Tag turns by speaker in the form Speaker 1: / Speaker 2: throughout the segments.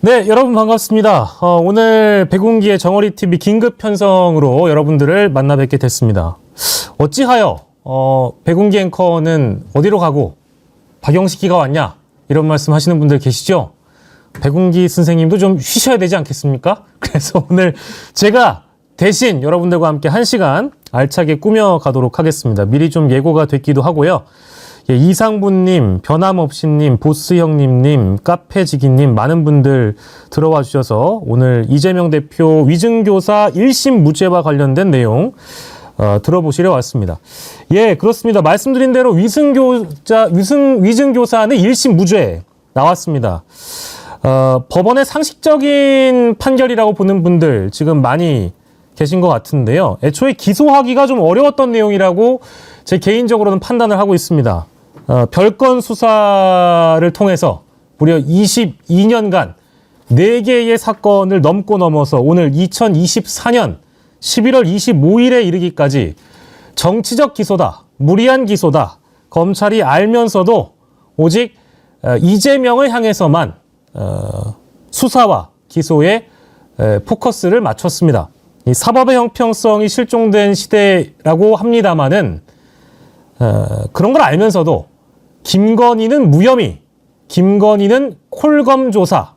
Speaker 1: 네, 여러분 반갑습니다. 오늘 백운기의 정어리TV 긴급 편성으로 여러분들을 만나 뵙게 됐습니다. 어찌하여 백운기 앵커는 어디로 가고 박영식이가 왔냐? 이런 말씀 하시는 분들 계시죠? 백운기 선생님도 좀 쉬셔야 되지 않겠습니까? 그래서 오늘 제가 대신 여러분들과 함께 1시간 알차게 꾸며가도록 하겠습니다. 미리 좀 예고가 됐기도 하고요. 예, 이상분님, 변함없이님, 보스형님님, 카페지기님 많은 분들 들어와 주셔서 오늘 이재명 대표 위증교사 1심 무죄와 관련된 내용 들어보시려 왔습니다. 예, 그렇습니다. 말씀드린 대로 위증교사는 1심 무죄 나왔습니다. 법원의 상식적인 판결이라고 보는 분들 지금 많이 계신 것 같은데요. 애초에 기소하기가 좀 어려웠던 내용이라고 제 개인적으로는 판단을 하고 있습니다. 별건 수사를 통해서 무려 22년간 4개의 사건을 넘고 넘어서 오늘 2024년 11월 25일에 이르기까지 정치적 기소다, 무리한 기소다, 검찰이 알면서도 오직 이재명을 향해서만 수사와 기소에 포커스를 맞췄습니다. 이 사법의 형평성이 실종된 시대라고 합니다마는 그런 걸 알면서도 김건희는 무혐의, 김건희는 콜검 조사,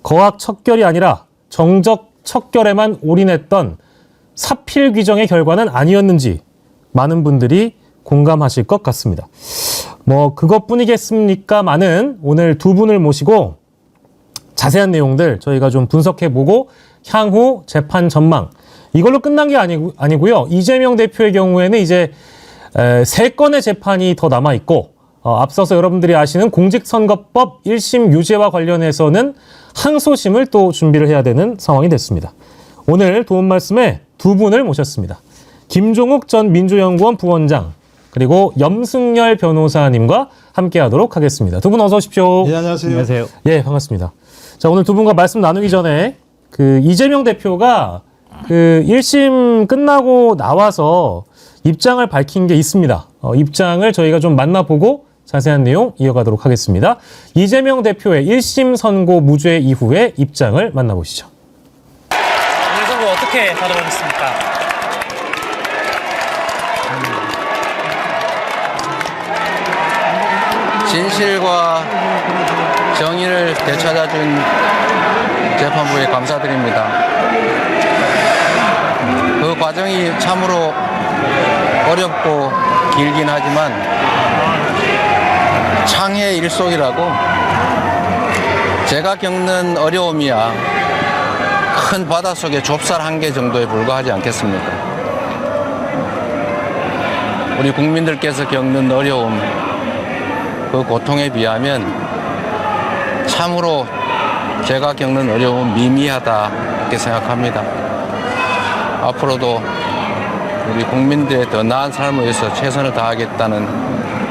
Speaker 1: 거학 척결이 아니라 정적 척결에만 올인했던 사필 규정의 결과는 아니었는지 많은 분들이 공감하실 것 같습니다. 뭐 그것뿐이겠습니까마는 오늘 두 분을 모시고 자세한 내용들 저희가 좀 분석해보고 향후 재판 전망, 이걸로 끝난 게 아니고요. 이재명 대표의 경우에는 이제 3건의 재판이 더 남아있고 앞서서 여러분들이 아시는 공직선거법 1심 유죄와 관련해서는 항소심을 또 준비를 해야 되는 상황이 됐습니다. 오늘 도움 말씀에 두 분을 모셨습니다. 김종욱 전 민주연구원 부원장 그리고 염승열 변호사님과 함께하도록 하겠습니다. 두 분 어서 오십시오.
Speaker 2: 네, 안녕하세요.
Speaker 1: 안녕하세요. 예, 반갑습니다. 자, 오늘 두 분과 말씀 나누기 전에 이재명 대표가 1심 끝나고 나와서 입장을 밝힌 게 있습니다. 입장을 저희가 좀 만나보고 자세한 내용 이어가도록 하겠습니다. 이재명 대표의 1심 선고 무죄 이후의 입장을 만나보시죠.
Speaker 3: 오늘 선거 어떻게 받아보셨습니까?
Speaker 4: 진실과 정의를 되찾아준 재판부에 감사드립니다. 그 과정이 참으로 어렵고 길긴 하지만 창의 일속이라고 제가 겪는 어려움이야 큰 바닷속의 좁쌀 한 개 정도에 불과하지 않겠습니까? 우리 국민들께서 겪는 어려움, 그 고통에 비하면 참으로 제가 겪는 어려움은 미미하다 이렇게 생각합니다. 앞으로도 우리 국민들의 더 나은 삶을 위해서 최선을 다하겠다는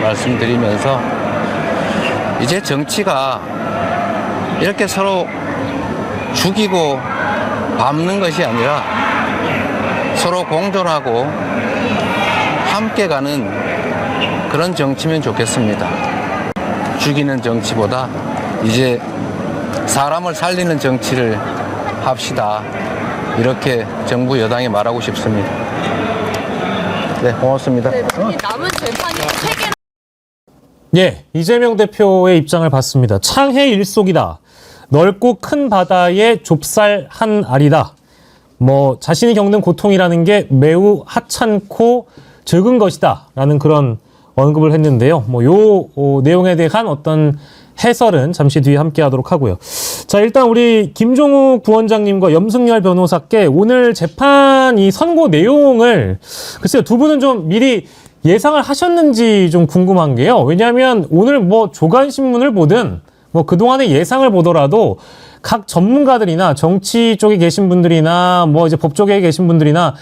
Speaker 4: 말씀드리면서 이제 정치가 이렇게 서로 죽이고 밟는 것이 아니라 서로 공존하고 함께 가는 그런 정치면 좋겠습니다. 죽이는 정치보다 이제 사람을 살리는 정치를 합시다. 이렇게 정부 여당에 말하고 싶습니다. 네, 고맙습니다.
Speaker 5: 네, 남은 재판이 3개.
Speaker 1: 예, 이재명 대표의 입장을 봤습니다. 창해 일속이다. 넓고 큰 바다에 좁쌀 한 알이다. 뭐 자신이 겪는 고통이라는 게 매우 하찮고 적은 것이다. 라는 그런 언급을 했는데요. 뭐 요 내용에 대한 어떤 해설은 잠시 뒤에 함께 하도록 하고요. 자, 일단 우리 김종욱 부원장님과 염승열 변호사께 오늘 재판 이 선고 내용을 글쎄요, 두 분은 좀 미리 예상을 하셨는지 좀 궁금한 게요. 왜냐하면 오늘 뭐 조간신문을 보든 뭐 그동안의 예상을 보더라도 각 전문가들이나 정치 쪽에 계신 분들이나 뭐 이제 법 쪽에 계신 분들이나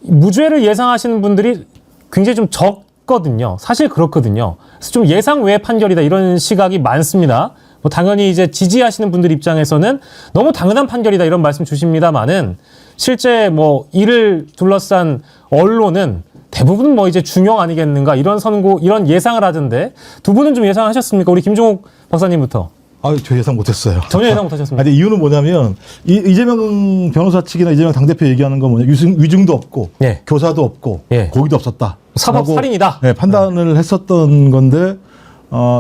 Speaker 1: 무죄를 예상하시는 분들이 굉장히 좀 적거든요. 사실 그렇거든요. 그래서 좀 예상 외의 판결이다 이런 시각이 많습니다. 뭐 당연히 이제 지지하시는 분들 입장에서는 너무 당연한 판결이다 이런 말씀 주십니다만은 실제 뭐 이를 둘러싼 언론은 대부분 뭐 이제 중용 아니겠는가 이런 선고 이런 예상을 하던데 두 분은 좀 예상하셨습니까? 우리 김종욱 박사님부터.
Speaker 2: 저 예상 못했어요.
Speaker 1: 전혀 예상 못하셨습니다.
Speaker 2: 근데 이유는 뭐냐면 이재명 변호사 측이나 이재명 당대표 얘기하는 건 뭐냐 위증도 없고
Speaker 1: 예.
Speaker 2: 교사도 없고
Speaker 1: 예.
Speaker 2: 고의도 없었다.
Speaker 1: 사법
Speaker 2: 라고,
Speaker 1: 살인이다.
Speaker 2: 네, 판단을 했었던 건데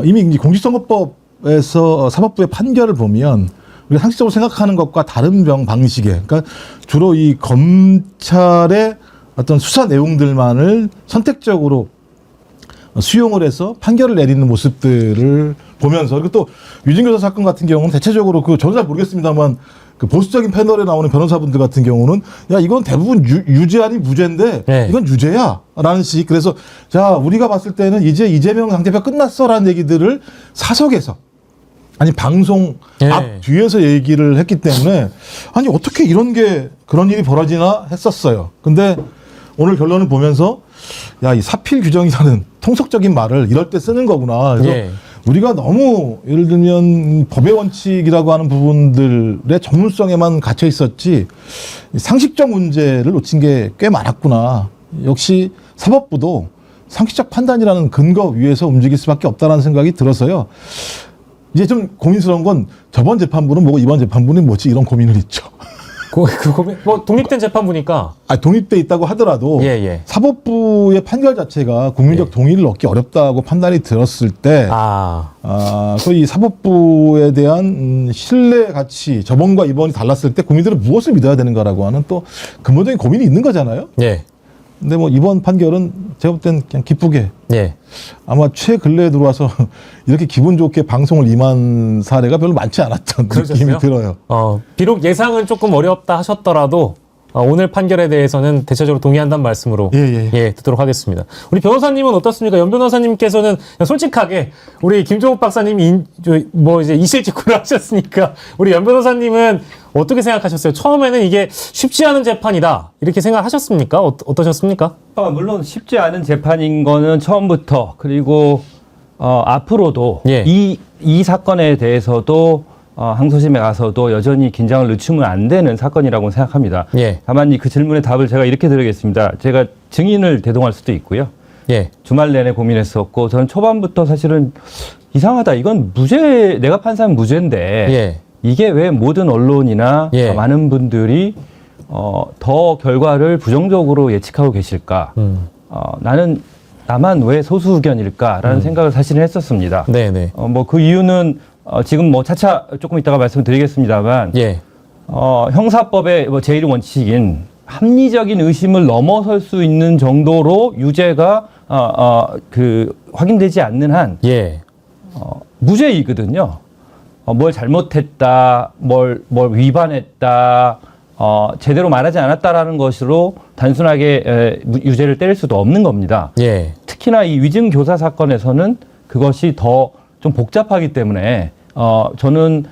Speaker 2: 이미 이제 공직선거법에서 사법부의 판결을 보면 우리가 상식적으로 생각하는 것과 다른 방식의 그러니까 주로 이 검찰의 어떤 수사 내용들만을 선택적으로 수용을 해서 판결을 내리는 모습들을 보면서 그리고 또 유진교사 사건 같은 경우는 대체적으로 저는 잘 모르겠습니다만 그 보수적인 패널에 나오는 변호사분들 같은 경우는 야 이건 대부분 유죄 아니 무죄인데
Speaker 1: 네.
Speaker 2: 이건 유죄야라는 식 그래서 자 우리가 봤을 때는 이제 이재명 당대표 끝났어라는 얘기들을 사석에서 아니 방송
Speaker 1: 네.
Speaker 2: 앞 뒤에서 얘기를 했기 때문에 아니 어떻게 그런 일이 벌어지나 했었어요. 근데 오늘 결론을 보면서 야 이 사필 규정이라는 통속적인 말을 이럴 때 쓰는 거구나. 그래서
Speaker 1: 예.
Speaker 2: 우리가 너무 예를 들면 법의 원칙이라고 하는 부분들의 전문성에만 갇혀 있었지 상식적 문제를 놓친 게 꽤 많았구나. 역시 사법부도 상식적 판단이라는 근거 위에서 움직일 수밖에 없다는 생각이 들어서요. 이제 좀 고민스러운 건 저번 재판부는 뭐고 이번 재판부는 뭐지 이런 고민을 있죠.
Speaker 1: 독립된 재판부니까.
Speaker 2: 독립돼 있다고 하더라도
Speaker 1: 예.
Speaker 2: 사법부의 판결 자체가 국민적 동의를 얻기 어렵다고 판단이 들었을 때 이 사법부에 대한 신뢰 가치 저번과 이번이 달랐을 때 국민들은 무엇을 믿어야 되는가라고 하는 또 근본적인 고민이 있는 거잖아요.
Speaker 1: 예.
Speaker 2: 근데 뭐 이번 판결은 제가 볼 땐 그냥 기쁘게
Speaker 1: 예. 아마
Speaker 2: 최근래에 들어와서 이렇게 기분 좋게 방송을 임한 사례가 별로 많지 않았던 느낌이 들어요.
Speaker 1: 비록 예상은 조금 어렵다 하셨더라도 오늘 판결에 대해서는 대체적으로 동의한다는 말씀으로 듣도록 하겠습니다. 우리 변호사님은 어떻습니까? 연 변호사님께서는 솔직하게 우리 김종욱 박사님이 이제 이실직고를 하셨으니까 우리 연 변호사님은 어떻게 생각하셨어요? 처음에는 이게 쉽지 않은 재판이다 이렇게 생각하셨습니까? 어떠셨습니까?
Speaker 6: 물론 쉽지 않은 재판인 거는 처음부터 그리고 앞으로도 이 사건에 대해서도 항소심에 가서도 여전히 긴장을 늦추면 안 되는 사건이라고 생각합니다. 다만 그 질문의 답을 제가 이렇게 드리겠습니다. 제가 증인을 대동할 수도 있고요. 주말 내내 고민했었고 저는 초반부터 사실은 이상하다. 이건 무죄, 내가 판사는 무죄인데 이게 왜 모든 언론이나 많은 분들이 더 결과를 부정적으로 예측하고 계실까? 나만 왜 소수 의견일까라는 생각을 사실은 했었습니다. 그 이유는 지금 차차 조금 이따가 말씀드리겠습니다만 형사법의 제1 원칙인 합리적인 의심을 넘어설 수 있는 정도로 유죄가 확인되지 않는 한 무죄이거든요. 뭘 잘못했다, 뭘 위반했다, 제대로 말하지 않았다라는 것으로 단순하게 유죄를 때릴 수도 없는 겁니다. 특히나 이 위증 교사 사건에서는 그것이 더 좀 복잡하기 때문에 저는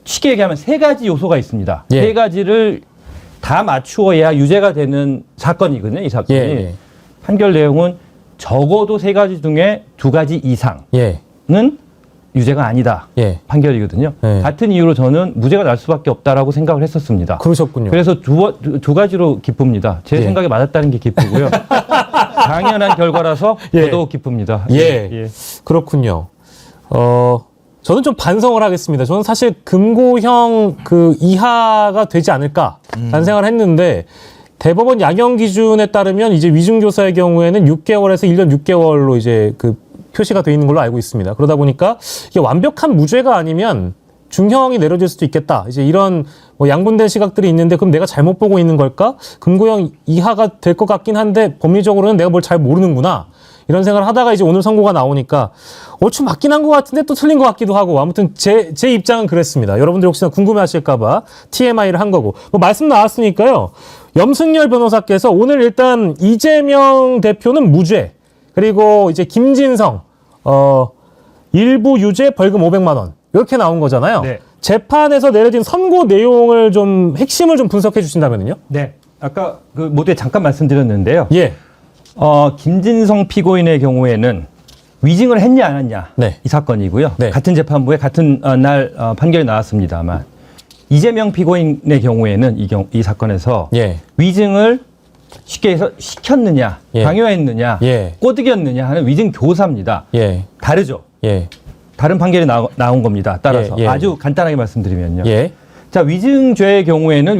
Speaker 6: 쉽게 얘기하면 세 가지 요소가 있습니다. 세 가지를 다 맞추어야 유죄가 되는 사건이거든요. 이 사건이. 판결 내용은 적어도 세 가지 중에 두 가지 이상은 유죄가 아니다. 판결이거든요. 같은 이유로 저는 무죄가 날 수밖에 없다라고 생각을 했었습니다.
Speaker 1: 그러셨군요.
Speaker 6: 그래서 두 가지로 기쁩니다. 제 생각에 맞았다는 게 기쁘고요. 당연한 결과라서 더더욱 기쁩니다.
Speaker 1: 그렇군요. 저는 좀 반성을 하겠습니다. 저는 사실 금고형 이하가 되지 않을까라는 생각을 했는데 대법원 양형 기준에 따르면 이제 위증교사의 경우에는 6개월에서 1년 6개월로 이제 표시가 되어 있는 걸로 알고 있습니다. 그러다 보니까 이게 완벽한 무죄가 아니면 중형이 내려질 수도 있겠다. 이제 이런 양분된 시각들이 있는데 그럼 내가 잘못 보고 있는 걸까? 금고형 이하가 될 것 같긴 한데 법리적으로는 내가 뭘 잘 모르는구나. 이런 생각을 하다가 이제 오늘 선고가 나오니까 얼추 맞긴 한 것 같은데 또 틀린 것 같기도 하고 아무튼 제 입장은 그랬습니다. 여러분들 혹시나 궁금해하실까봐 TMI를 한 거고 말씀 나왔으니까요. 염승열 변호사께서 오늘 일단 이재명 대표는 무죄 그리고 이제 김진성 일부 유죄 벌금 500만 원 이렇게 나온 거잖아요. 재판에서 내려진 선고 내용을 좀 핵심을 좀 분석해 주신다면요.
Speaker 6: 아까 모두에 잠깐 말씀드렸는데요. 김진성 피고인의 경우에는 위증을 했냐 안 했냐 이 사건이고요. 같은 재판부에 같은 날 판결이 나왔습니다만 이재명 피고인의 경우에는 이 사건에서 위증을 쉽게 해서 시켰느냐, 강요했느냐, 꼬드겼느냐 하는 위증 교사입니다. 다르죠. 다른 판결이 나온 겁니다. 따라서
Speaker 1: 예, 예.
Speaker 6: 아주 간단하게 말씀드리면요.
Speaker 1: 예.
Speaker 6: 자, 위증죄의 경우에는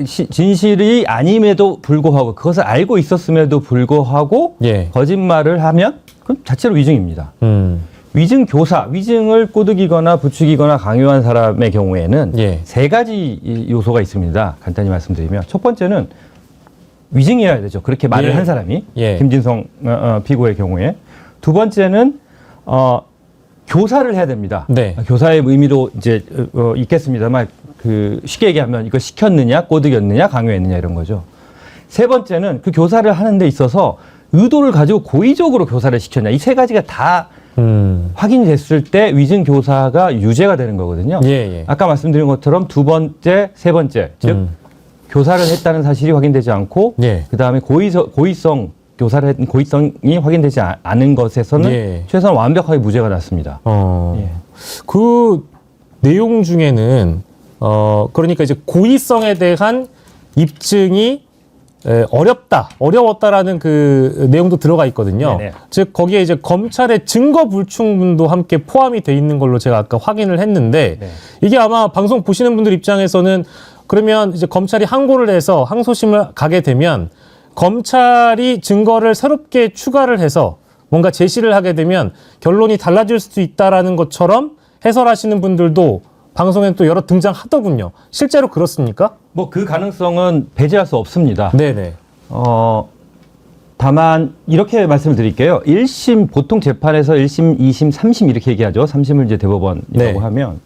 Speaker 6: 진실이 아님에도 불구하고 그것을 알고 있었음에도 불구하고
Speaker 1: 예.
Speaker 6: 거짓말을 하면 그건 자체로 위증입니다.
Speaker 1: 음.
Speaker 6: 위증 교사, 위증을 꼬드기거나 부추기거나 강요한 사람의 경우에는
Speaker 1: 예.
Speaker 6: 세 가지 요소가 있습니다. 간단히 말씀드리면 첫 번째는 위증이어야 되죠. 그렇게 말을
Speaker 1: 예.
Speaker 6: 한 사람이
Speaker 1: 예.
Speaker 6: 김진성 피고의 경우에 두 번째는 교사를 해야 됩니다.
Speaker 1: 네.
Speaker 6: 교사의 의미도 이제 있겠습니다만 그 쉽게 얘기하면 이거 시켰느냐, 꼬드겼느냐, 강요했느냐 이런 거죠. 세 번째는 그 교사를 하는 데 있어서 의도를 가지고 고의적으로 교사를 시켰냐. 이 세 가지가 다 확인됐을 때 위증 교사가 유죄가 되는 거거든요.
Speaker 1: 예, 예.
Speaker 6: 아까 말씀드린 것처럼 두 번째, 세 번째, 즉 교사를 했다는 사실이 확인되지 않고
Speaker 1: 예.
Speaker 6: 그다음에 고의성 교사를 했던 고의성이 확인되지 않은 것에서는
Speaker 1: 예.
Speaker 6: 최소한 완벽하게 무죄가 났습니다.
Speaker 1: 어.
Speaker 6: 예.
Speaker 1: 그 내용 중에는 그러니까 이제 고의성에 대한 입증이 어려웠다라는 그 내용도 들어가 있거든요.
Speaker 6: 네네.
Speaker 1: 즉 거기에 이제 검찰의 증거 불충분도 함께 포함이 돼 있는 걸로 제가 아까 확인을 했는데
Speaker 6: 네.
Speaker 1: 이게 아마 방송 보시는 분들 입장에서는 그러면 이제 검찰이 항고를 해서 항소심을 가게 되면 검찰이 증거를 새롭게 추가를 해서 뭔가 제시를 하게 되면 결론이 달라질 수도 있다라는 것처럼 해설하시는 분들도 방송에 또 여러 등장하더군요. 실제로 그렇습니까?
Speaker 6: 뭐 그 가능성은 배제할 수 없습니다.
Speaker 1: 네네.
Speaker 6: 다만 이렇게 말씀을 드릴게요. 1심 보통 재판에서 1심, 2심, 3심 이렇게 얘기하죠. 3심을 이제 대법원이라고
Speaker 1: 네.
Speaker 6: 하면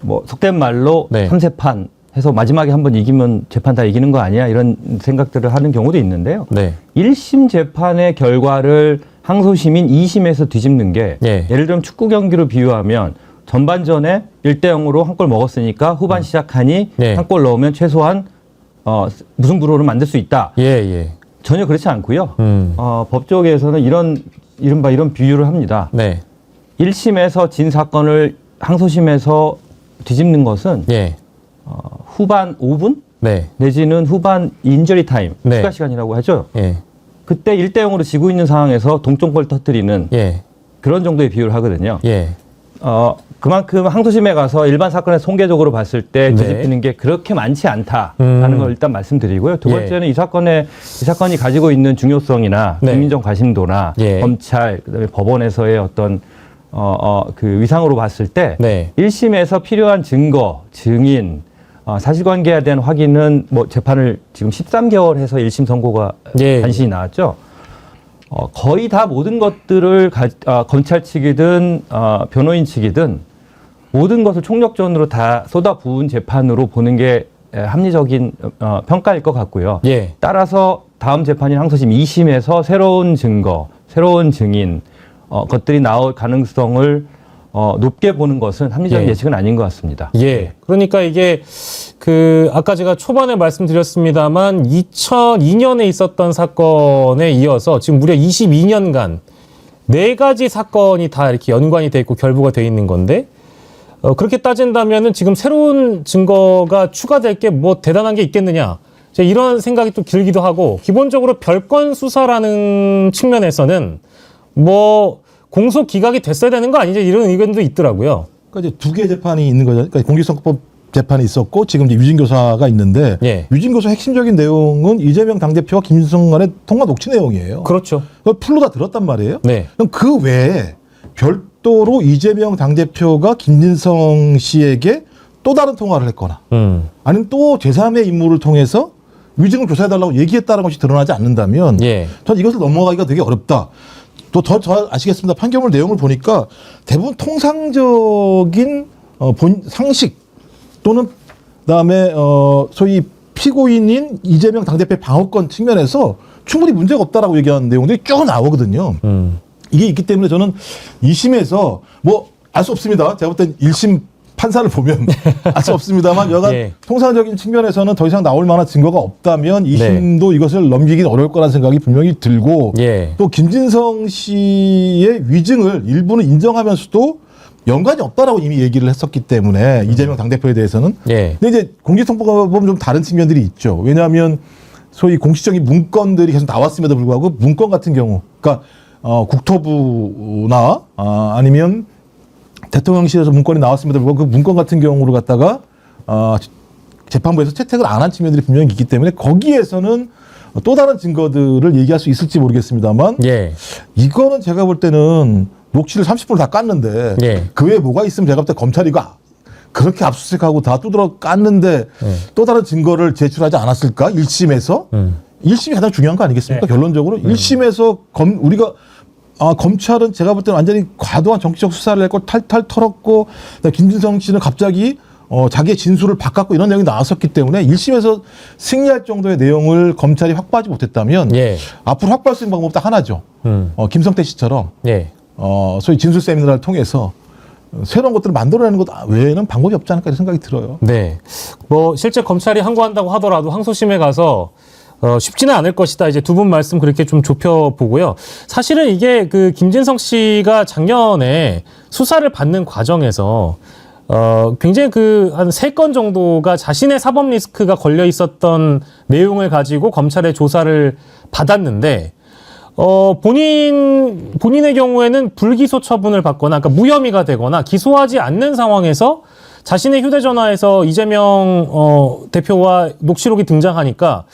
Speaker 6: 뭐 속된 말로
Speaker 1: 네.
Speaker 6: 3세판 해서 마지막에 한번 이기면 재판 다 이기는 거 아니야? 이런 생각들을 하는 경우도 있는데요.
Speaker 1: 네.
Speaker 6: 1심 재판의 결과를 항소심인 2심에서 뒤집는 게
Speaker 1: 예.
Speaker 6: 예를 들면 축구 경기로 비유하면 전반전에 1대0으로 한 골 먹었으니까 후반 시작하니
Speaker 1: 네.
Speaker 6: 한 골 넣으면 최소한 무승부로를 만들 수 있다.
Speaker 1: 예, 예.
Speaker 6: 전혀 그렇지 않고요. 법조계에서는 이른바 이런 비유를 합니다.
Speaker 1: 네.
Speaker 6: 1심에서 진 사건을 항소심에서 뒤집는 것은
Speaker 1: 예.
Speaker 6: 후반 5분
Speaker 1: 네.
Speaker 6: 내지는 후반 인저리 타임,
Speaker 1: 네.
Speaker 6: 추가 시간이라고 하죠.
Speaker 1: 예.
Speaker 6: 그때 1대0으로 지고 있는 상황에서 동점골 터뜨리는
Speaker 1: 예.
Speaker 6: 그런 정도의 비유를 하거든요.
Speaker 1: 예.
Speaker 6: 그만큼 항소심에 가서 일반 사건의 통계적으로 봤을 때
Speaker 1: 네.
Speaker 6: 뒤집히는 게 그렇게 많지 않다라는 걸 일단 말씀드리고요. 두
Speaker 1: 예.
Speaker 6: 번째는 이 사건이 가지고 있는 중요성이나
Speaker 1: 네.
Speaker 6: 국민적 관심도나
Speaker 1: 예.
Speaker 6: 검찰 그다음에 법원에서의 어떤 그 위상으로 봤을 때
Speaker 1: 네.
Speaker 6: 1심에서 필요한 증거, 증인, 사실관계에 대한 확인은 뭐 재판을 지금 13개월 해서 1심 선고가
Speaker 1: 예.
Speaker 6: 단신이 나왔죠. 거의 다 모든 것들을 검찰 측이든 변호인 측이든 모든 것을 총력전으로 다 쏟아부은 재판으로 보는 게 합리적인 평가일 것 같고요.
Speaker 1: 예.
Speaker 6: 따라서 다음 재판인 항소심 2심에서 새로운 증거, 새로운 증인 것들이 나올 가능성을 높게 보는 것은 합리적인
Speaker 1: 예.
Speaker 6: 예측은 아닌 것 같습니다.
Speaker 1: 예. 그러니까 이게 아까 제가 초반에 말씀드렸습니다만 2002년에 있었던 사건에 이어서 지금 무려 22년간 4가지 사건이 다 이렇게 연관이 돼 있고 결부가 돼 있는 건데 그렇게 따진다면은 지금 새로운 증거가 추가될 게 뭐 대단한 게 있겠느냐. 이런 생각이 또 들기도 하고 기본적으로 별건 수사라는 측면에서는 뭐 공소 기각이 됐어야 되는 거 아니냐 이런 의견도 있더라고요.
Speaker 2: 그러니까 이제 2개 재판이 있는 거죠. 그러니까 공직선거법 재판이 있었고 지금 이제 유진교사가 있는데
Speaker 1: 예.
Speaker 2: 유진교사 핵심적인 내용은 이재명 당대표와 김진성 간의 통화 녹취 내용이에요.
Speaker 1: 그렇죠.
Speaker 2: 그걸 풀로 다 들었단 말이에요.
Speaker 1: 네.
Speaker 2: 그럼 그 외에 별도로 이재명 당대표가 김진성 씨에게 또 다른 통화를 했거나 아니면 또 제3의 인물을 통해서 위증을 조사해달라고 얘기했다는 것이 드러나지 않는다면
Speaker 1: 예.
Speaker 2: 전 이것을 넘어가기가 되게 어렵다. 또 더 아시겠습니다. 판결문 내용을 보니까 대부분 통상적인 상식 또는 그다음에 소위 피고인인 이재명 당대표의 방어권 측면에서 충분히 문제가 없다라고 얘기하는 내용들이 쭉 나오거든요. 이게 있기 때문에 저는 2심에서 뭐 알 수 없습니다. 제가 볼 땐 1심 판사를 보면 알 수 없습니다만 여간
Speaker 1: 예.
Speaker 2: 통상적인 측면에서는 더 이상 나올 만한 증거가 없다면 2심도 이것을 넘기긴 어려울 거라는 생각이 분명히 들고
Speaker 1: 예.
Speaker 2: 또 김진성 씨의 위증을 일부는 인정하면서도 연관이 없다라고 이미 얘기를 했었기 때문에 이재명 당대표에 대해서는
Speaker 1: 예.
Speaker 2: 근데 이제 공직선거법은 좀 다른 측면들이 있죠. 왜냐하면 소위 공식적인 문건들이 계속 나왔음에도 불구하고 문건 같은 경우 그러니까 국토부나 아니면 대통령실에서 문건이 나왔습니다. 그 문건 같은 경우를 갖다가 재판부에서 채택을 안 한 측면들이 분명히 있기 때문에 거기에서는 또 다른 증거들을 얘기할 수 있을지 모르겠습니다만
Speaker 1: 예.
Speaker 2: 이거는 제가 볼 때는 녹취를 30% 다 깠는데
Speaker 1: 예.
Speaker 2: 그 외에 뭐가 있으면 제가 볼 때 검찰이 그렇게 압수수색하고 다 두드러 깠는데 또 다른 증거를 제출하지 않았을까? 1심에서 1심이 가장 중요한 거 아니겠습니까? 결론적으로 1심에서 우리가 검찰은 제가 볼 때는 완전히 과도한 정치적 수사를 했고 탈탈 털었고 김진성 씨는 갑자기 자기의 진술을 바꿨고 이런 내용이 나왔었기 때문에 1심에서 승리할 정도의 내용을 검찰이 확보하지 못했다면
Speaker 1: 예.
Speaker 2: 앞으로 확보할 수 있는 방법 딱 하나죠. 김성태 씨처럼
Speaker 1: 예.
Speaker 2: 소위 진술 세미나를 통해서 새로운 것들을 만들어내는 것 외에는 방법이 없지 않을까 이런 생각이 들어요.
Speaker 1: 네. 뭐 실제 검찰이 항고한다고 하더라도 항소심에 가서 쉽지는 않을 것이다. 이제 두 분 말씀 그렇게 좀 좁혀 보고요. 사실은 이게 그 김진성 씨가 작년에 수사를 받는 과정에서 굉장히 한 3건 정도가 자신의 사법 리스크가 걸려 있었던 내용을 가지고 검찰의 조사를 받았는데 본인의 경우에는 불기소 처분을 받거나, 그러니까 무혐의가 되거나 기소하지 않는 상황에서 자신의 휴대전화에서 이재명 대표와 녹취록이 등장하니까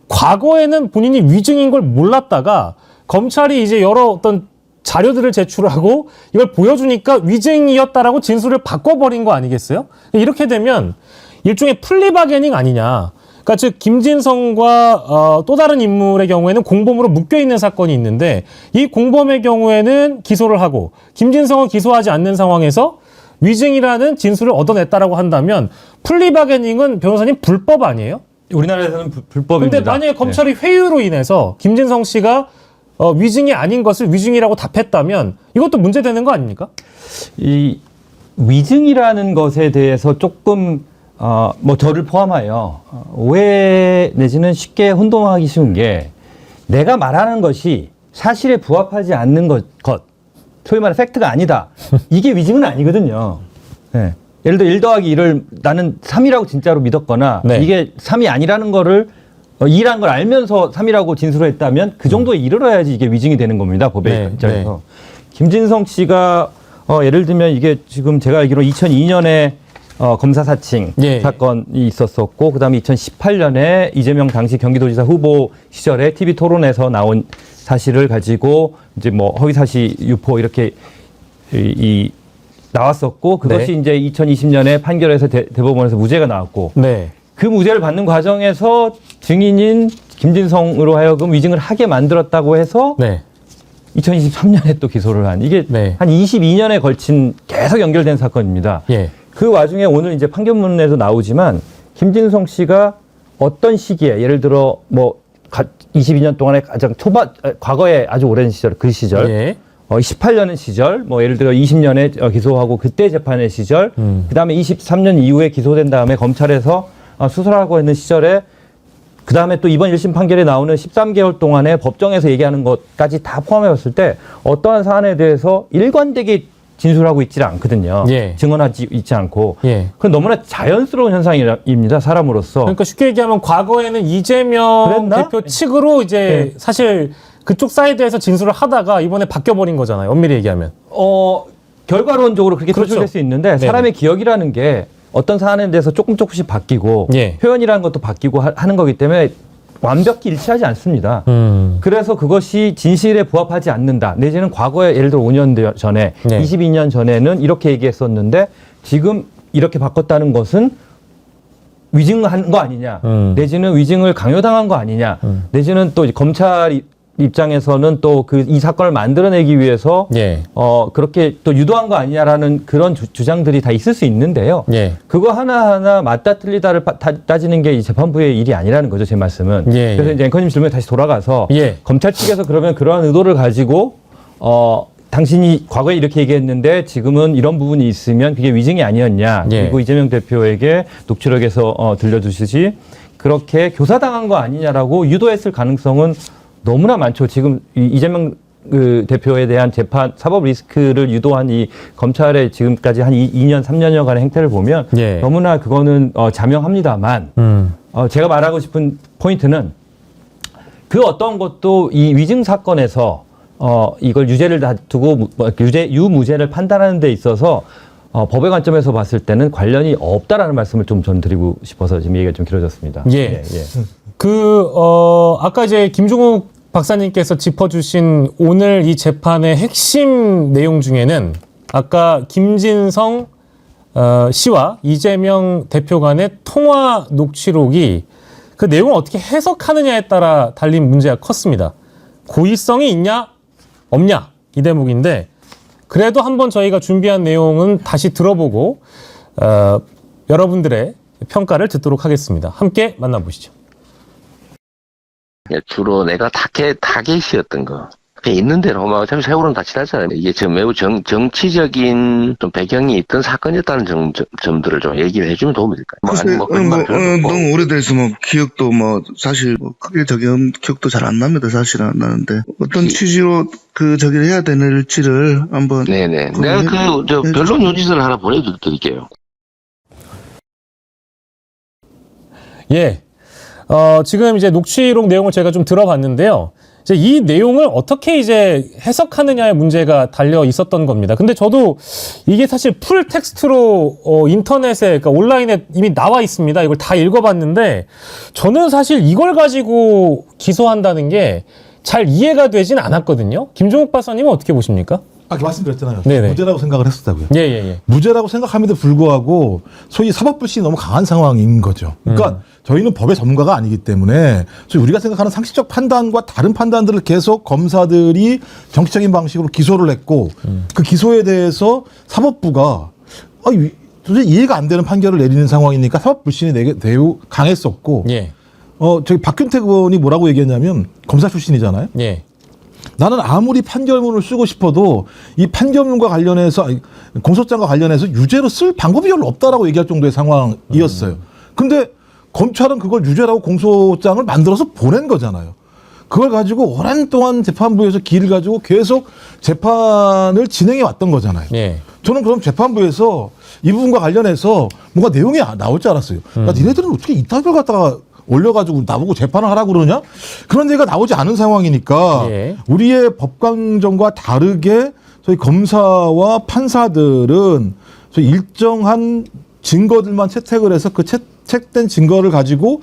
Speaker 1: 과거에는 본인이 위증인 걸 몰랐다가 검찰이 이제 여러 어떤 자료들을 제출하고 이걸 보여주니까 위증이었다라고 진술을 바꿔버린 거 아니겠어요? 이렇게 되면 일종의 플리바게닝 아니냐. 그러니까 즉 김진성과 또 다른 인물의 경우에는 공범으로 묶여있는 사건이 있는데 이 공범의 경우에는 기소를 하고 김진성은 기소하지 않는 상황에서 위증이라는 진술을 얻어냈다라고 한다면 플리바게닝은 변호사님 불법 아니에요?
Speaker 6: 우리나라에서는 불법입니다.
Speaker 1: 근데 만약에 검찰이 회유로 인해서 김진성 씨가 위증이 아닌 것을 위증이라고 답했다면 이것도 문제되는 거 아닙니까?
Speaker 6: 이 위증이라는 것에 대해서 조금 뭐 저를 포함하여 오해 내지는 쉽게 혼동하기 쉬운 게 내가 말하는 것이 사실에 부합하지 않는 것 소위 말해 팩트가 아니다. 이게 위증은 아니거든요. 네. 예를 들어 1 더하기 1을 나는 3이라고 진짜로 믿었거나
Speaker 1: 네.
Speaker 6: 이게 3이 아니라는 거를 2라는 걸 알면서 3이라고 진술을 했다면 그 정도에 이르러야지 이게 위증이 되는 겁니다. 법의
Speaker 1: 네,
Speaker 6: 입장에서.
Speaker 1: 네.
Speaker 6: 김진성 씨가 예를 들면 이게 지금 제가 알기로 2002년에 검사 사칭
Speaker 1: 예.
Speaker 6: 사건이 있었었고 그다음에 2018년에 이재명 당시 경기도지사 후보 시절에 TV 토론에서 나온 사실을 가지고 이제 뭐 허위사실 유포 이렇게 나왔었고 그것이
Speaker 1: 네.
Speaker 6: 이제 2020년에 판결에서 대법원에서 무죄가 나왔고
Speaker 1: 네.
Speaker 6: 그 무죄를 받는 과정에서 증인인 김진성으로 하여금 위증을 하게 만들었다고 해서
Speaker 1: 네.
Speaker 6: 2023년에 또 기소를 한 이게
Speaker 1: 네.
Speaker 6: 한 22년에 걸친 계속 연결된 사건입니다.
Speaker 1: 예.
Speaker 6: 그 와중에 오늘 이제 판결문에도 나오지만 김진성 씨가 어떤 시기에 예를 들어 뭐 22년 동안에 가장 과거에 아주 오랜 시절 그 시절
Speaker 1: 예.
Speaker 6: 18년의 시절 뭐 예를 들어 20년에 기소하고 그때 재판의 시절 그다음에 23년 이후에 기소된 다음에 검찰에서 수사하고 있는 시절에 그다음에 또 이번 1심 판결에 나오는 13개월 동안에 법정에서 얘기하는 것까지 다 포함해 봤을 때 어떠한 사안에 대해서 일관되게 진술하고 있지 않거든요.
Speaker 1: 예.
Speaker 6: 증언하지 있지 않고.
Speaker 1: 예.
Speaker 6: 그건 너무나 자연스러운 현상입니다. 사람으로서.
Speaker 1: 그러니까 쉽게 얘기하면 과거에는 이재명
Speaker 6: 그랬나?
Speaker 1: 대표 측으로 이제 사실 그쪽 사이드에서 진술을 하다가 이번에 바뀌어버린 거잖아요. 엄밀히 얘기하면.
Speaker 6: 결과론적으로 그렇게
Speaker 1: 그렇죠.
Speaker 6: 표출될 수 있는데 사람의 기억이라는 게 어떤 사안에 대해서 조금씩 바뀌고
Speaker 1: 예.
Speaker 6: 표현이라는 것도 바뀌고 하는 거기 때문에 완벽히 일치하지 않습니다. 그래서 그것이 진실에 부합하지 않는다. 내지는 과거에 예를 들어 5년 전에
Speaker 1: 네.
Speaker 6: 22년 전에는 이렇게 얘기했었는데 지금 이렇게 바꿨다는 것은 위증한 거 아니냐. 내지는 위증을 강요당한 거 아니냐. 내지는 또 검찰 입장에서는 또 이 사건을 만들어내기 위해서
Speaker 1: 예.
Speaker 6: 그렇게 또 유도한 거 아니냐라는 그런 주장들이 다 있을 수 있는데요.
Speaker 1: 예.
Speaker 6: 그거 하나하나 맞다 틀리다를 따지는 게 이 재판부의 일이 아니라는 거죠, 제 말씀은.
Speaker 1: 예.
Speaker 6: 그래서 이제 앵커님 질문에 다시 돌아가서
Speaker 1: 예.
Speaker 6: 검찰 측에서 그러면 그러한 의도를 가지고 당신이 과거에 이렇게 얘기했는데 지금은 이런 부분이 있으면 그게 위증이 아니었냐.
Speaker 1: 예.
Speaker 6: 그리고 이재명 대표에게 녹취록에서 들려주시지 그렇게 교사당한 거 아니냐라고 유도했을 가능성은 너무나 많죠. 지금 이재명 대표에 대한 재판 사법 리스크를 유도한 이 검찰의 지금까지 한 2년 3년여간의 행태를 보면
Speaker 1: 예.
Speaker 6: 너무나 그거는 자명합니다만 제가 말하고 싶은 포인트는 그 어떤 것도 이 위증 사건에서 이걸 유죄를 두고 유무죄를 판단하는 데 있어서 법의 관점에서 봤을 때는 관련이 없다라는 말씀을 좀 전 드리고 싶어서 지금 얘기가 좀 길어졌습니다.
Speaker 1: 예. 아까 이제 김종욱 박사님께서 짚어주신 오늘 이 재판의 핵심 내용 중에는 아까 김진성 씨와 이재명 대표 간의 통화 녹취록이 그 내용을 어떻게 해석하느냐에 따라 달린 문제가 컸습니다. 고의성이 있냐 없냐 이 대목인데 그래도 한번 저희가 준비한 내용은 다시 들어보고 여러분들의 평가를 듣도록 하겠습니다. 함께 만나보시죠.
Speaker 7: 주로 내가 타겟이었던 거. 그냥 있는 대로 막 어차피 세월은 다 지났잖아요. 이게 지금 매우 정치적인 좀 배경이 있던 사건이었다는 점들을 좀 얘기를 해주면 도움이 될까요?
Speaker 8: 너무 오래돼서 기억도 사실 크게 기억도 잘 안 납니다. 사실 안 나는데 어떤 취지로 저기를 해야 되는지를 한번.
Speaker 7: 네네. 내가 변론 요지서를 하나 보내드릴게요.
Speaker 1: 예. 지금 이제 녹취록 내용을 제가 좀 들어봤는데요. 이제 이 내용을 어떻게 이제 해석하느냐의 문제가 달려 있었던 겁니다. 근데 저도 이게 사실 풀 텍스트로 인터넷에, 그러니까 온라인에 이미 나와 있습니다. 이걸 다 읽어봤는데 저는 사실 이걸 가지고 기소한다는 게 잘 이해가 되진 않았거든요. 김종욱 박사님은 어떻게 보십니까?
Speaker 2: 아까 말씀드렸잖아요.
Speaker 1: 네네.
Speaker 2: 무죄라고 생각을 했었다고요.
Speaker 1: 예.
Speaker 2: 무죄라고 생각함에도 불구하고 소위 사법불신이 너무 강한 상황인 거죠. 그러니까 저희는 법의 전문가가 아니기 때문에 소위 우리가 생각하는 상식적 판단과 다른 판단들을 계속 검사들이 정치적인 방식으로 기소를 했고 그 기소에 대해서 사법부가 도저히 이해가 안 되는 판결을 내리는 상황이니까 사법불신이 매우 강했었고
Speaker 1: 예.
Speaker 2: 저기 박균택 의원이 뭐라고 얘기했냐면 검사 출신이잖아요.
Speaker 1: 예.
Speaker 2: 나는 아무리 판결문을 쓰고 싶어도 이 판결문과 관련해서 공소장과 관련해서 유죄로 쓸 방법이 별로 없다라고 얘기할 정도의 상황이었어요. 근데 검찰은 그걸 유죄라고 공소장을 만들어서 보낸 거잖아요. 그걸 가지고 오랜 동안 재판부에서 기를 가지고 계속 재판을 진행해 왔던 거잖아요.
Speaker 1: 예.
Speaker 2: 저는 그럼 재판부에서 이 부분과 관련해서 뭔가 내용이 나올 줄 알았어요. 야, 니네들은 어떻게 이따위를 갖다가 올려가지고 나보고 재판을 하라고 그러냐? 그런 얘기가 나오지 않은 상황이니까
Speaker 1: 예.
Speaker 2: 우리의 법강정과 다르게 저희 검사와 판사들은 저희 일정한 증거들만 채택을 해서 그 채택된 증거를 가지고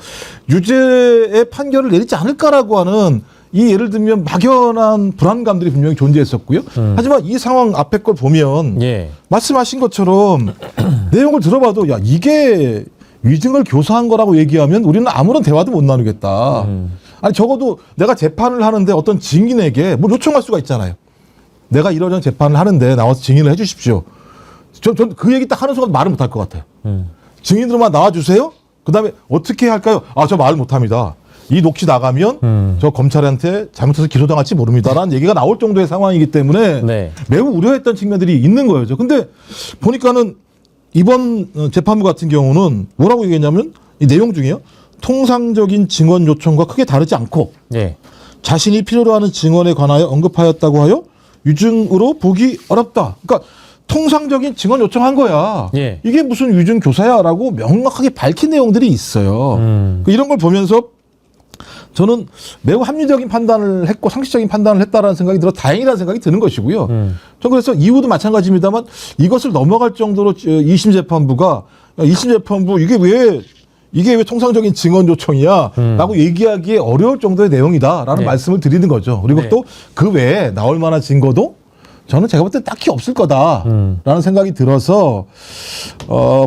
Speaker 2: 유죄의 판결을 내리지 않을까라고 하는 이 예를 들면 막연한 불안감들이 분명히 존재했었고요. 하지만 이 상황 앞에 걸 보면
Speaker 1: 예.
Speaker 2: 말씀하신 것처럼 내용을 들어봐도 야 이게 위증을 교사한 거라고 얘기하면 우리는 아무런 대화도 못 나누겠다. 아니 적어도 내가 재판을 하는데 어떤 증인에게 뭐 요청할 수가 있잖아요. 내가 이러저런 재판을 하는데 나와서 증인을 해 주십시오. 전 그 얘기 딱 하는 순간 말을 못 할 것 같아요. 증인으로만 나와주세요. 그다음에 어떻게 할까요? 저 말 못합니다. 이 녹취 나가면 저 검찰한테 잘못해서 기소당할지 모릅니다라는 얘기가 나올 정도의 상황이기 때문에
Speaker 1: 네.
Speaker 2: 매우 우려했던 측면들이 있는 거예요. 근데 보니까는 이번 재판부 같은 경우는 뭐라고 얘기했냐면 이 내용 중에요. 통상적인 증언 요청과 크게 다르지 않고
Speaker 1: 예.
Speaker 2: 자신이 필요로 하는 증언에 관하여 언급하였다고 하여 유증으로 보기 어렵다. 그러니까 통상적인 증언 요청한 거야.
Speaker 1: 예.
Speaker 2: 이게 무슨 유증 교사야라고 명확하게 밝힌 내용들이 있어요. 이런 걸 보면서 저는 매우 합리적인 판단을 했고 상식적인 판단을 했다라는 생각이 들어 다행이라는 생각이 드는 것이고요. 전 그래서 이후도 마찬가지입니다만 이것을 넘어갈 정도로 2심 재판부가 2심 재판부 이게 왜 통상적인 증언 요청이야 라고 얘기하기에 어려울 정도의 내용이다라는
Speaker 1: 네.
Speaker 2: 말씀을 드리는 거죠. 그리고
Speaker 1: 네.
Speaker 2: 또 그 외에 나올 만한 증거도 저는 제가 볼 때 딱히 없을 거다라는 생각이 들어서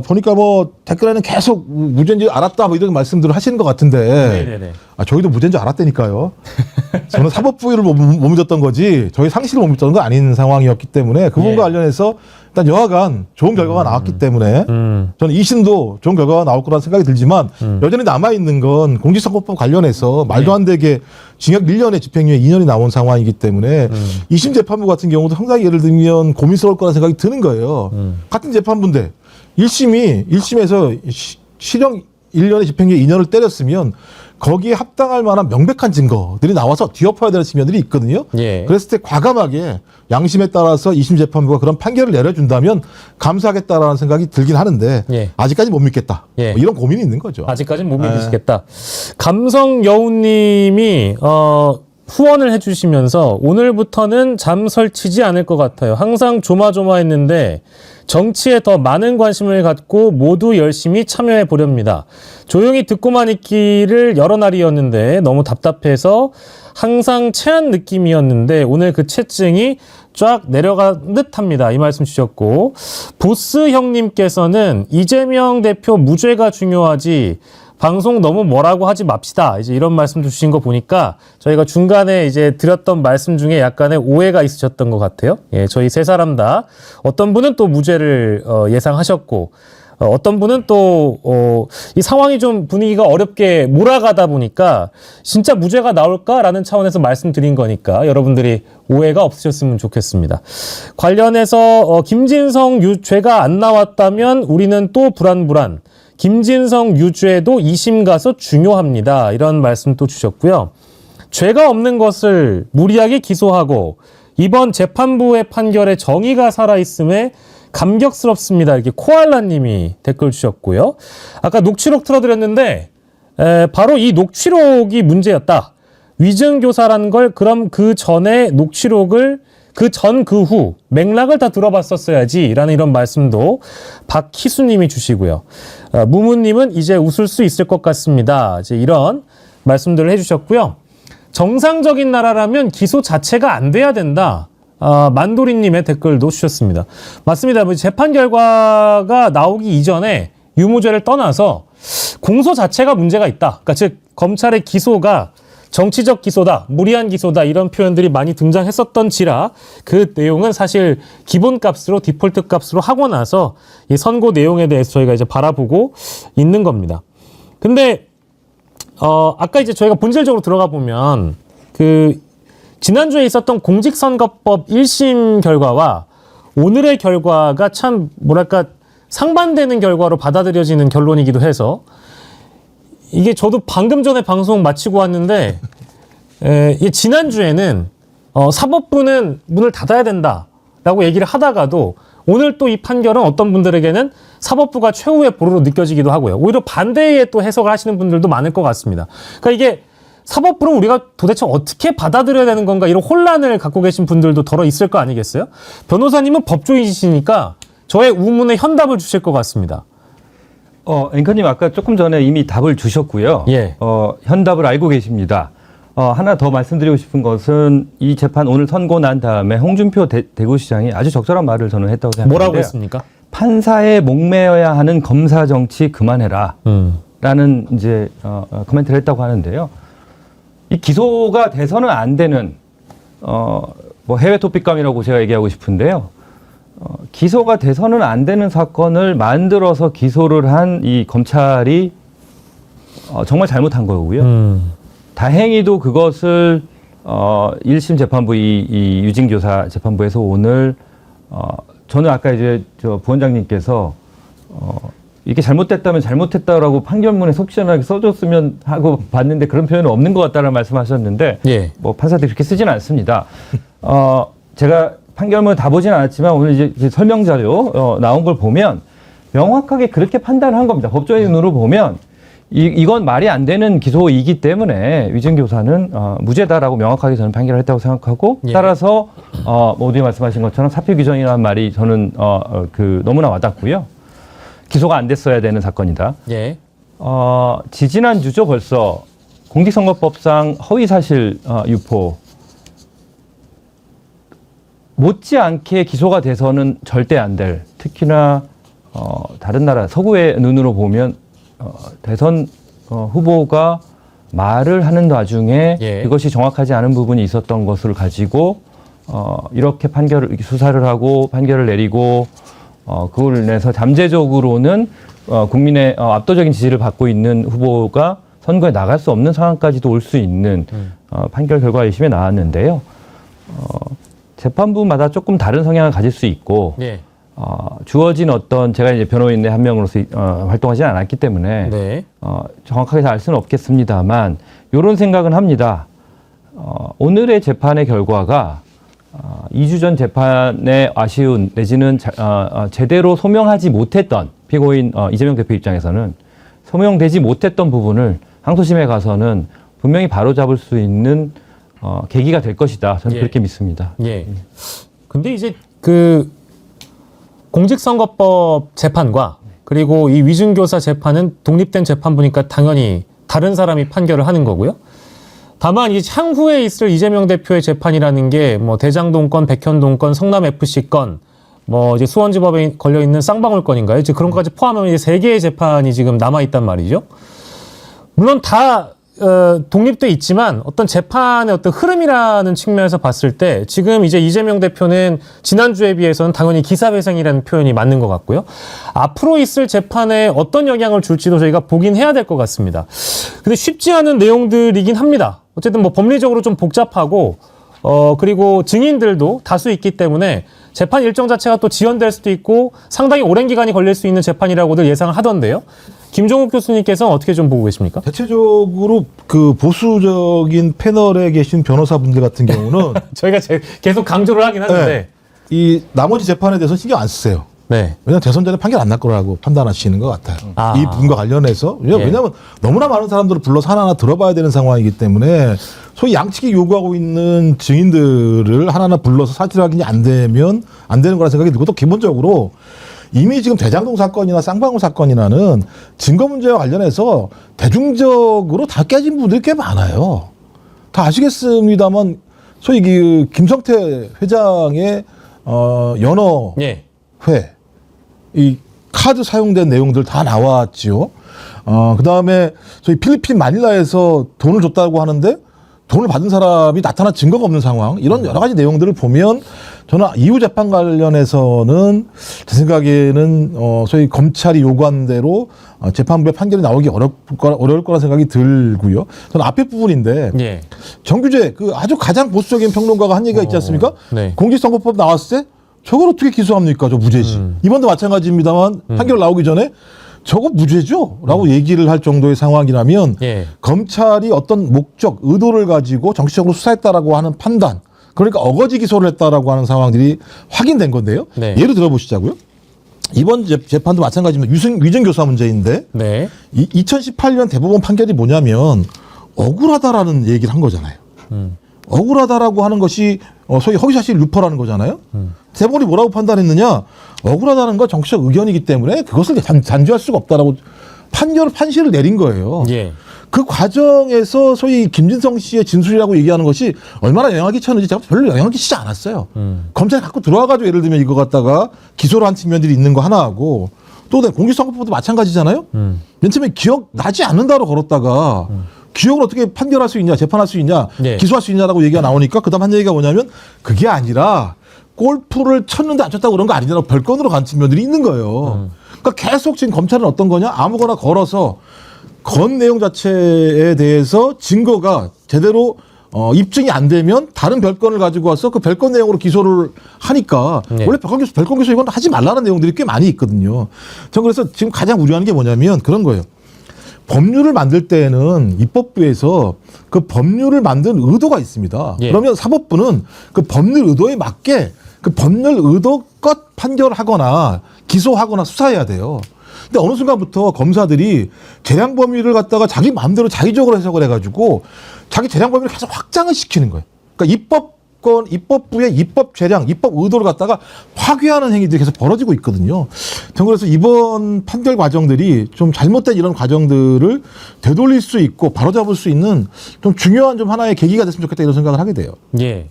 Speaker 2: 보니까 뭐 댓글에는 계속 무죄인지 알았다 뭐 이런 말씀들을 하시는 것 같은데
Speaker 1: 네네네.
Speaker 2: 저희도 무죄인 줄 알았다니까요. 저는 사법부의를 머물렀던 거지 저희 상식을 머물렀던 건 아닌 상황이었기 때문에 그 부분과
Speaker 1: 예.
Speaker 2: 관련해서 일단 여하간 좋은 결과가 나왔기 때문에 저는 2심도 좋은 결과가 나올 거라는 생각이 들지만 여전히 남아있는 건 공직선거법 관련해서 말도 안 되게 징역 1년에 집행유예 2년이 나온 상황이기 때문에 2심 재판부 같은 경우도 상당히 예를 들면 고민스러울 거라는 생각이 드는 거예요. 같은 재판부인데 1심에서 실형 1년의 집행유예 2년을 때렸으면 거기에 합당할 만한 명백한 증거들이 나와서 뒤엎어야 되는 측면들이 있거든요.
Speaker 1: 예.
Speaker 2: 그랬을 때 과감하게 양심에 따라서 2심 재판부가 그런 판결을 내려준다면 감사하겠다라는 생각이 들긴 하는데
Speaker 1: 예.
Speaker 2: 아직까지 못 믿겠다.
Speaker 1: 예.
Speaker 2: 뭐 이런 고민이 있는 거죠.
Speaker 1: 아직까지는 못 믿으시겠다. 감성 여우님이 후원을 해주시면서 오늘부터는 잠 설치지 않을 것 같아요. 항상 조마조마했는데 정치에 더 많은 관심을 갖고 모두 열심히 참여해 보렵니다. 조용히 듣고만 있기를 여러 날이었는데 너무 답답해서 항상 체한 느낌이었는데 오늘 그 체증이 쫙 내려간 듯합니다. 이 말씀 주셨고, 보스 형님께서는 이재명 대표 무죄가 중요하지 방송 너무 뭐라고 하지 맙시다. 이제 이런 말씀도 주신 거 보니까 저희가 중간에 이제 드렸던 말씀 중에 약간의 오해가 있으셨던 것 같아요. 예, 저희 세 사람 다 어떤 분은 또 무죄를 예상하셨고, 어떤 분은 또 이 상황이 좀 분위기가 어렵게 몰아가다 보니까 진짜 무죄가 나올까라는 차원에서 말씀드린 거니까 여러분들이 오해가 없으셨으면 좋겠습니다. 관련해서 김진성 유죄가 안 나왔다면 우리는 또 불안불안. 김진성 유죄도 2심 가서 중요합니다. 이런 말씀 또 주셨고요. 죄가 없는 것을 무리하게 기소하고 이번 재판부의 판결에 정의가 살아있음에 감격스럽습니다. 이렇게 코알라님이 댓글 주셨고요. 아까 녹취록 틀어드렸는데 바로 이 녹취록이 문제였다. 위증교사라는 걸 그럼 그 전에 녹취록을 그 전 그 후 맥락을 다 들어봤었어야지 라는 이런 말씀도 박희수님이 주시고요. 무무님은 이제 웃을 수 있을 것 같습니다. 이제 이런 말씀들을 해주셨고요. 정상적인 나라라면 기소 자체가 안 돼야 된다. 만도리님의 댓글도 주셨습니다. 맞습니다. 재판 결과가 나오기 이전에 유무죄를 떠나서 공소 자체가 문제가 있다. 그러니까 즉 검찰의 기소가 정치적 기소다, 무리한 기소다 이런 표현들이 많이 등장했었던지라 그 내용은 사실 기본값으로 디폴트 값으로 하고 나서 이 선고 내용에 대해서 저희가 이제 바라보고 있는 겁니다. 근데 아까 이제 저희가 본질적으로 들어가 보면 그 지난주에 있었던 공직선거법 1심 결과와 오늘의 결과가 참 뭐랄까 상반되는 결과로 받아들여지는 결론이기도 해서 이게 저도 방금 전에 방송 마치고 왔는데 지난주에는 사법부는 문을 닫아야 된다라고 얘기를 하다가도 오늘 또 이 판결은 어떤 분들에게는 사법부가 최후의 보루로 느껴지기도 하고요. 오히려 반대의 또 해석을 하시는 분들도 많을 것 같습니다. 그러니까 이게 사법부는 우리가 도대체 어떻게 받아들여야 되는 건가 이런 혼란을 갖고 계신 분들도 덜어 있을 거 아니겠어요? 변호사님은 법조인이시니까 저의 우문에 현답을 주실 것 같습니다.
Speaker 6: 앵커님 아까 조금 전에 이미 답을 주셨고요.
Speaker 1: 예.
Speaker 6: 현답을 알고 계십니다. 하나 더 말씀드리고 싶은 것은 이 재판 오늘 선고 난 다음에 홍준표 대구시장이 아주 적절한 말을 저는 했다고 생각합니다.
Speaker 1: 뭐라고 했습니까?
Speaker 6: 판사에 목매어야 하는 검사 정치 그만해라. 라는 이제 코멘트를 했다고 하는데요. 이 기소가 돼서는 안 되는 뭐 해외 토픽감이라고 제가 얘기하고 싶은데요. 기소가 돼서는 안 되는 사건을 만들어서 기소를 한 이 검찰이 정말 잘못한 거고요. 다행히도 그것을 1심 재판부 이 유진교사 재판부에서 오늘 저는 아까 이제 저 부원장님께서 이게 잘못됐다면 잘못했다라고 판결문에 속 시원하게 써줬으면 하고 봤는데 그런 표현은 없는 것 같다는 말씀하셨는데
Speaker 1: 예.
Speaker 6: 뭐 판사들이 그렇게 쓰지는 않습니다. 제가 판결문을 다 보진 않았지만 오늘 이제 설명 자료 나온 걸 보면 명확하게 그렇게 판단한 겁니다. 법조인으로 보면 이건 말이 안 되는 기소이기 때문에 위증교사는 무죄다라고 명확하게 저는 판결을 했다고 생각하고
Speaker 1: 예.
Speaker 6: 따라서 모두에 말씀하신 것처럼 사표 규정이라는 말이 저는 너무나 와닿고요. 기소가 안 됐어야 되는 사건이다.
Speaker 1: 예.
Speaker 6: 지지난주죠 벌써 공직선거법상 허위사실 유포 못지않게 기소가 돼서는 절대 안 될 특히나 다른 나라 서구의 눈으로 보면 대선 후보가 말을 하는 와중에
Speaker 1: 예.
Speaker 6: 그것이 정확하지 않은 부분이 있었던 것을 가지고 이렇게 수사를 하고 판결을 내리고 그걸 인해서 잠재적으로는 국민의 압도적인 지지를 받고 있는 후보가 선거에 나갈 수 없는 상황까지도 올 수 있는 판결 결과 1심에 나왔는데요. 재판부마다 조금 다른 성향을 가질 수 있고
Speaker 1: 예.
Speaker 6: 주어진 제가 이제 변호인의 한 명으로서 활동하지 않았기 때문에
Speaker 1: 네.
Speaker 6: 정확하게 알 수는 없겠습니다만 이런 생각은 합니다. 오늘의 재판의 결과가 2주 전 재판의 아쉬운 내지는 제대로 소명하지 못했던 피고인 이재명 대표 입장에서는 소명되지 못했던 부분을 항소심에 가서는 분명히 바로잡을 수 있는 계기가 될 것이다. 저는
Speaker 1: 예.
Speaker 6: 그렇게 믿습니다.
Speaker 1: 예. 근데 이제 그 공직선거법 재판과 그리고 이 위증교사 재판은 독립된 재판부니까 당연히 다른 사람이 판결을 하는 거고요. 다만 이 향후에 있을 이재명 대표의 재판이라는 게 뭐 대장동 건, 백현동 건, 성남 FC 건, 뭐 이제 수원지법에 걸려 있는 쌍방울 건인가요? 이제 그런 것까지 포함하면 이제 3개의 재판이 지금 남아 있단 말이죠. 물론 다 독립돼 있지만 어떤 재판의 어떤 흐름이라는 측면에서 봤을 때 지금 이제 이재명 대표는 지난주에 비해서는 당연히 기사회생이라는 표현이 맞는 것 같고요. 앞으로 있을 재판에 어떤 영향을 줄지도 저희가 보긴 해야 될 것 같습니다. 근데 쉽지 않은 내용들이긴 합니다. 어쨌든 뭐 법리적으로 좀 복잡하고 그리고 증인들도 다수 있기 때문에 재판 일정 자체가 또 지연될 수도 있고 상당히 오랜 기간이 걸릴 수 있는 재판이라고들 예상을 하던데요. 김종욱 교수님께서는 어떻게 좀 보고 계십니까?
Speaker 2: 대체적으로 그 보수적인 패널에 계신 변호사분들 같은 경우는
Speaker 1: 저희가 계속 강조를 하긴 하는데
Speaker 2: 네, 이 나머지 재판에 대해서 신경 안 쓰세요.
Speaker 1: 네.
Speaker 2: 왜냐하면 대선 전에 판결 안 날 거라고 판단하시는 것 같아요.
Speaker 1: 아.
Speaker 2: 이 부분과 관련해서. 왜냐하면 너무나 많은 사람들을 불러서 하나하나 들어봐야 되는 상황이기 때문에 소위 양측이 요구하고 있는 증인들을 하나하나 불러서 사실 확인이 안 되면 안 되는 거라 생각이 들고 또 기본적으로 이미 지금 대장동 사건이나 쌍방울 사건이라는 증거 문제와 관련해서 대중적으로 다 깨진 분들이 꽤 많아요. 다 아시겠습니다만 소위 그 김성태 회장의 연어
Speaker 1: 예.
Speaker 2: 회, 이 카드 사용된 내용들 다 나왔지요. 그 다음에 저희 필리핀 마닐라에서 돈을 줬다고 하는데 돈을 받은 사람이 나타난 증거가 없는 상황, 이런 여러 가지 내용들을 보면 저는 이후 재판 관련해서는 제 생각에는 소위 검찰이 요구한 대로 재판부의 판결이 나오기 어려울 거라 생각이 들고요. 저는 앞에 부분인데
Speaker 1: 예.
Speaker 2: 정규제 그 아주 가장 보수적인 평론가가 한 얘기가 있지 않습니까?
Speaker 1: 네.
Speaker 2: 공직선거법 나왔을 때 저걸 어떻게 기소합니까? 저 무죄지. 이번도 마찬가지입니다만 판결 나오기 전에 저거 무죄죠? 라고 얘기를 할 정도의 상황이라면
Speaker 1: 예.
Speaker 2: 검찰이 어떤 목적, 의도를 가지고 정치적으로 수사했다라고 하는 판단, 그러니까 어거지 기소를 했다라고 하는 상황들이 확인된 건데요.
Speaker 1: 네.
Speaker 2: 예를 들어보시자고요. 이번 재판도 마찬가지입니다. 위증교사 문제인데
Speaker 1: 네.
Speaker 2: 2018년 대법원 판결이 뭐냐면 억울하다라는 얘기를 한 거잖아요. 억울하다라고 하는 것이 소위 허위사실 유포라는 거잖아요. 대법원이 뭐라고 판단했느냐? 억울하다는 건 정치적 의견이기 때문에 그것을 단죄할 수가 없다라고 판시를 내린 거예요.
Speaker 1: 예.
Speaker 2: 그 과정에서 소위 김진성 씨의 진술이라고 얘기하는 것이 얼마나 영향을 끼쳤는지 제가 별로 영향을 끼치지 않았어요. 검찰이 갖고 들어와가지고 예를 들면 이거 갖다가 기소를 한 측면들이 있는 거 하나하고 또 공직선거법도 마찬가지잖아요. 맨 처음에 기억나지 않는다로 걸었다가 기억을 어떻게 판결할 수 있냐, 재판할 수 있냐,
Speaker 1: 네.
Speaker 2: 기소할 수 있냐라고 얘기가 나오니까 그다음 한 얘기가 뭐냐면 그게 아니라 골프를 쳤는데 안 쳤다고 그런 거 아니냐라고 별건으로 간 측면들이 있는 거예요. 그러니까 계속 지금 검찰은 어떤 거냐, 아무거나 걸어서 건 내용 자체에 대해서 증거가 제대로 입증이 안 되면 다른 별건을 가지고 와서 그 별건 내용으로 기소를 하니까
Speaker 1: 네.
Speaker 2: 원래 별건 기소 이건 하지 말라는 내용들이 꽤 많이 있거든요. 전 그래서 지금 가장 우려하는 게 뭐냐면 그런 거예요. 법률을 만들 때에는 입법부에서 그 법률을 만든 의도가 있습니다.
Speaker 1: 예.
Speaker 2: 그러면 사법부는 그 법률 의도에 맞게 그 법률 의도껏 판결하거나 기소하거나 수사해야 돼요. 근데 어느 순간부터 검사들이 재량 범위를 갖다가 자기 마음대로 자의적으로 해석을 해가지고 자기 재량 범위를 계속 확장을 시키는 거예요. 그러니까 입법부의 입법 재량, 입법 의도를 갖다가 파괴하는 행위들이 계속 벌어지고 있거든요. 저는 그래서 이번 판결 과정들이 좀 잘못된 이런 과정들을 되돌릴 수 있고 바로잡을 수 있는 좀 중요한 좀 하나의 계기가 됐으면 좋겠다 이런 생각을 하게 돼요.
Speaker 1: 예.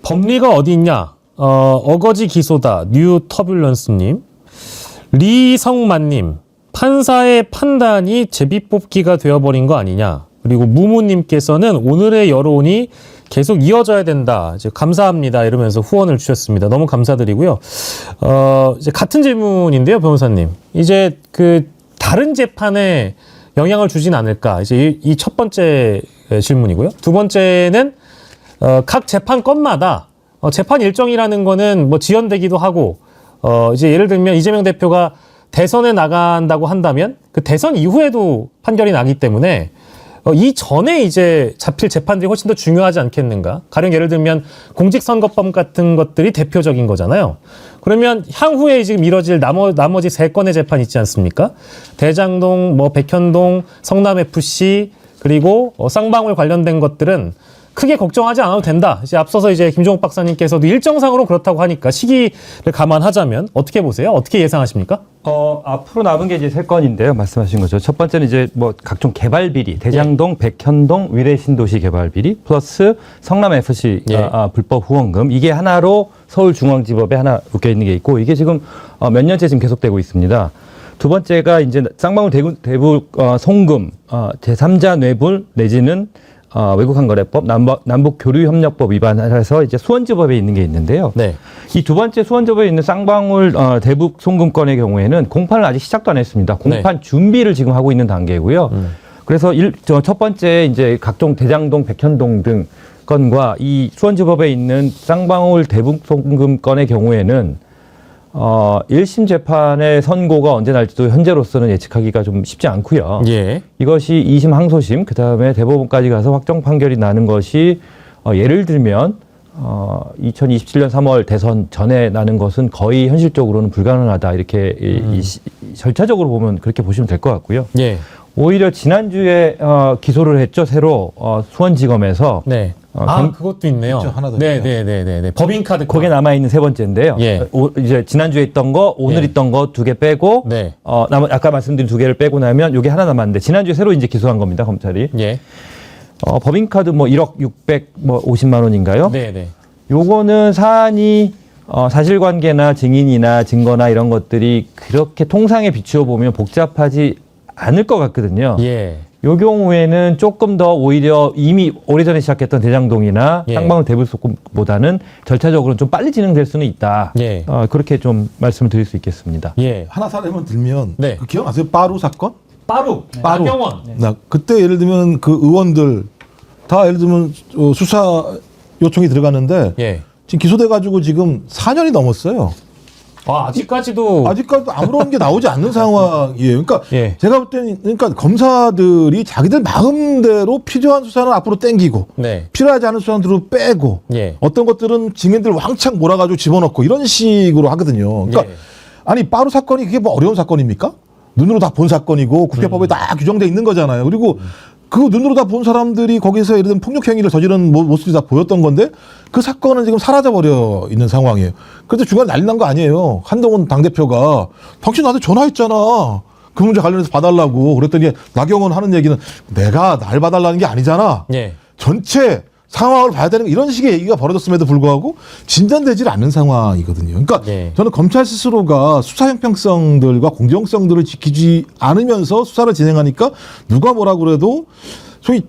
Speaker 1: 법리가 어디 있냐? 어거지 기소다. 뉴 터뷸런스님. 리성만님. 판사의 판단이 제비뽑기가 되어버린 거 아니냐. 그리고 무무님께서는 오늘의 여론이 계속 이어져야 된다. 이제 감사합니다. 이러면서 후원을 주셨습니다. 너무 감사드리고요. 이제 같은 질문인데요, 변호사님. 이제 그 다른 재판에 영향을 주진 않을까. 이제 이 첫 번째 질문이고요. 두 번째는 각 재판 건마다 재판 일정이라는 거는 뭐 지연되기도 하고 이제 예를 들면 이재명 대표가 대선에 나간다고 한다면 그 대선 이후에도 판결이 나기 때문에 이 전에 이제 잡힐 재판들이 훨씬 더 중요하지 않겠는가? 가령 예를 들면 공직선거법 같은 것들이 대표적인 거잖아요. 그러면 향후에 지금 이뤄질 나머지 3건의 재판 있지 않습니까? 대장동, 백현동, 성남FC 그리고 쌍방울 관련된 것들은 크게 걱정하지 않아도 된다. 이제 앞서서 이제 김종욱 박사님께서도 일정상으로 그렇다고 하니까 시기를 감안하자면 어떻게 보세요? 어떻게 예상하십니까?
Speaker 6: 앞으로 남은 게 이제 3건인데요. 말씀하신 거죠. 첫 번째는 이제 뭐 각종 개발 비리, 대장동, 백현동 위례 신도시 개발 비리, 플러스 성남 FC 불법 후원금, 이게 하나로 서울중앙지법에 하나 묶여 있는 게 있고, 이게 지금 몇 년째 지금 계속되고 있습니다. 두 번째가 이제 쌍방울 대북 송금, 제3자 뇌물 내지는 외국환거래법, 남북교류협력법 위반해서 이제 수원지법에 있는 게 있는데요.
Speaker 1: 네.
Speaker 6: 이 두 번째 수원지법에 있는 쌍방울 대북 송금건의 경우에는 공판을 아직 시작도 안 했습니다. 공판 준비를 지금 하고 있는 단계고요. 그래서 첫 번째 이제 각종 대장동, 백현동 등 건과 이 수원지법에 있는 쌍방울 대북 송금건의 경우에는 1심 재판의 선고가 언제 날지도 현재로서는 예측하기가 좀 쉽지 않고요.
Speaker 1: 예.
Speaker 6: 이것이 2심 항소심, 그다음에 대법원까지 가서 확정 판결이 나는 것이 예를 들면 2027년 3월 대선 전에 나는 것은 거의 현실적으로는 불가능하다. 이렇게 이 절차적으로 보면 그렇게 보시면 될 것 같고요.
Speaker 1: 예.
Speaker 6: 오히려 지난주에 기소를 했죠. 새로 수원지검에서.
Speaker 1: 네. 그것도 있네요.
Speaker 2: 있죠, 하나 더
Speaker 1: 네. 법인카드.
Speaker 6: 거기에 남아있는 세 번째인데요.
Speaker 1: 예.
Speaker 6: 이제 지난주에 있던 거, 오늘
Speaker 1: 예.
Speaker 6: 있던 거 2개 빼고,
Speaker 1: 네.
Speaker 6: 아까 말씀드린 2개를 빼고 나면 요게 하나 남았는데, 지난주에 새로 이제 기소한 겁니다, 검찰이.
Speaker 1: 예.
Speaker 6: 법인카드 뭐 1억 650만 원인가요?
Speaker 1: 네.
Speaker 6: 요거는 사안이 사실관계나 증인이나 증거나 이런 것들이 그렇게 통상에 비추어 보면 복잡하지 않을 것 같거든요.
Speaker 1: 예.
Speaker 6: 요 경우에는 조금 더 오히려 이미 오래전에 시작했던 대장동이나
Speaker 1: 예.
Speaker 6: 쌍방울 대불소금보다는 절차적으로는 좀 빨리 진행될 수는 있다.
Speaker 1: 예.
Speaker 6: 그렇게 좀 말씀을 드릴 수 있겠습니다.
Speaker 1: 예.
Speaker 2: 하나 사례만 들면
Speaker 1: 네.
Speaker 2: 그 기억나세요? 빠루 사건?
Speaker 1: 빠루.
Speaker 2: 빠루.
Speaker 1: 나경원.
Speaker 2: 나 그때 예를 들면 그 의원들 다 예를 들면 수사 요청이 들어갔는데
Speaker 1: 예.
Speaker 2: 지금 기소돼 가지고 지금 4년이 넘었어요.
Speaker 1: 아직까지도.
Speaker 2: 아직까지도 아무런 게 나오지 않는 상황이에요. 그러니까
Speaker 1: 예.
Speaker 2: 제가 볼 때는 그러니까 검사들이 자기들 마음대로 필요한 수사는 앞으로 땡기고
Speaker 1: 네.
Speaker 2: 필요하지 않은 수사는 뒤로 빼고
Speaker 1: 예.
Speaker 2: 어떤 것들은 증인들 왕창 몰아가지고 집어넣고 이런 식으로 하거든요. 그러니까
Speaker 1: 예.
Speaker 2: 아니 빠루 사건이 그게 뭐 어려운 사건입니까? 눈으로 다 본 사건이고 국회법에 다 규정돼 있는 거잖아요. 그리고 그 눈으로 다 본 사람들이 거기서 예를 들면 폭력 행위를 저지른 모습이 다 보였던 건데 그 사건은 지금 사라져버려 있는 상황이에요. 그래서 중간에 난리 난 거 아니에요. 한동훈 당대표가 당신 나한테 전화했잖아. 그 문제 관련해서 봐달라고. 그랬더니 나경원 하는 얘기는 내가 날 봐달라는 게 아니잖아.
Speaker 1: 예.
Speaker 2: 전체 상황을 봐야 되는 거 이런 식의 얘기가 벌어졌음에도 불구하고 진전되질 않는 상황이거든요. 그러니까
Speaker 1: 예.
Speaker 2: 저는 검찰 스스로가 수사 형평성들과 공정성들을 지키지 않으면서 수사를 진행하니까 누가 뭐라 그래도 소위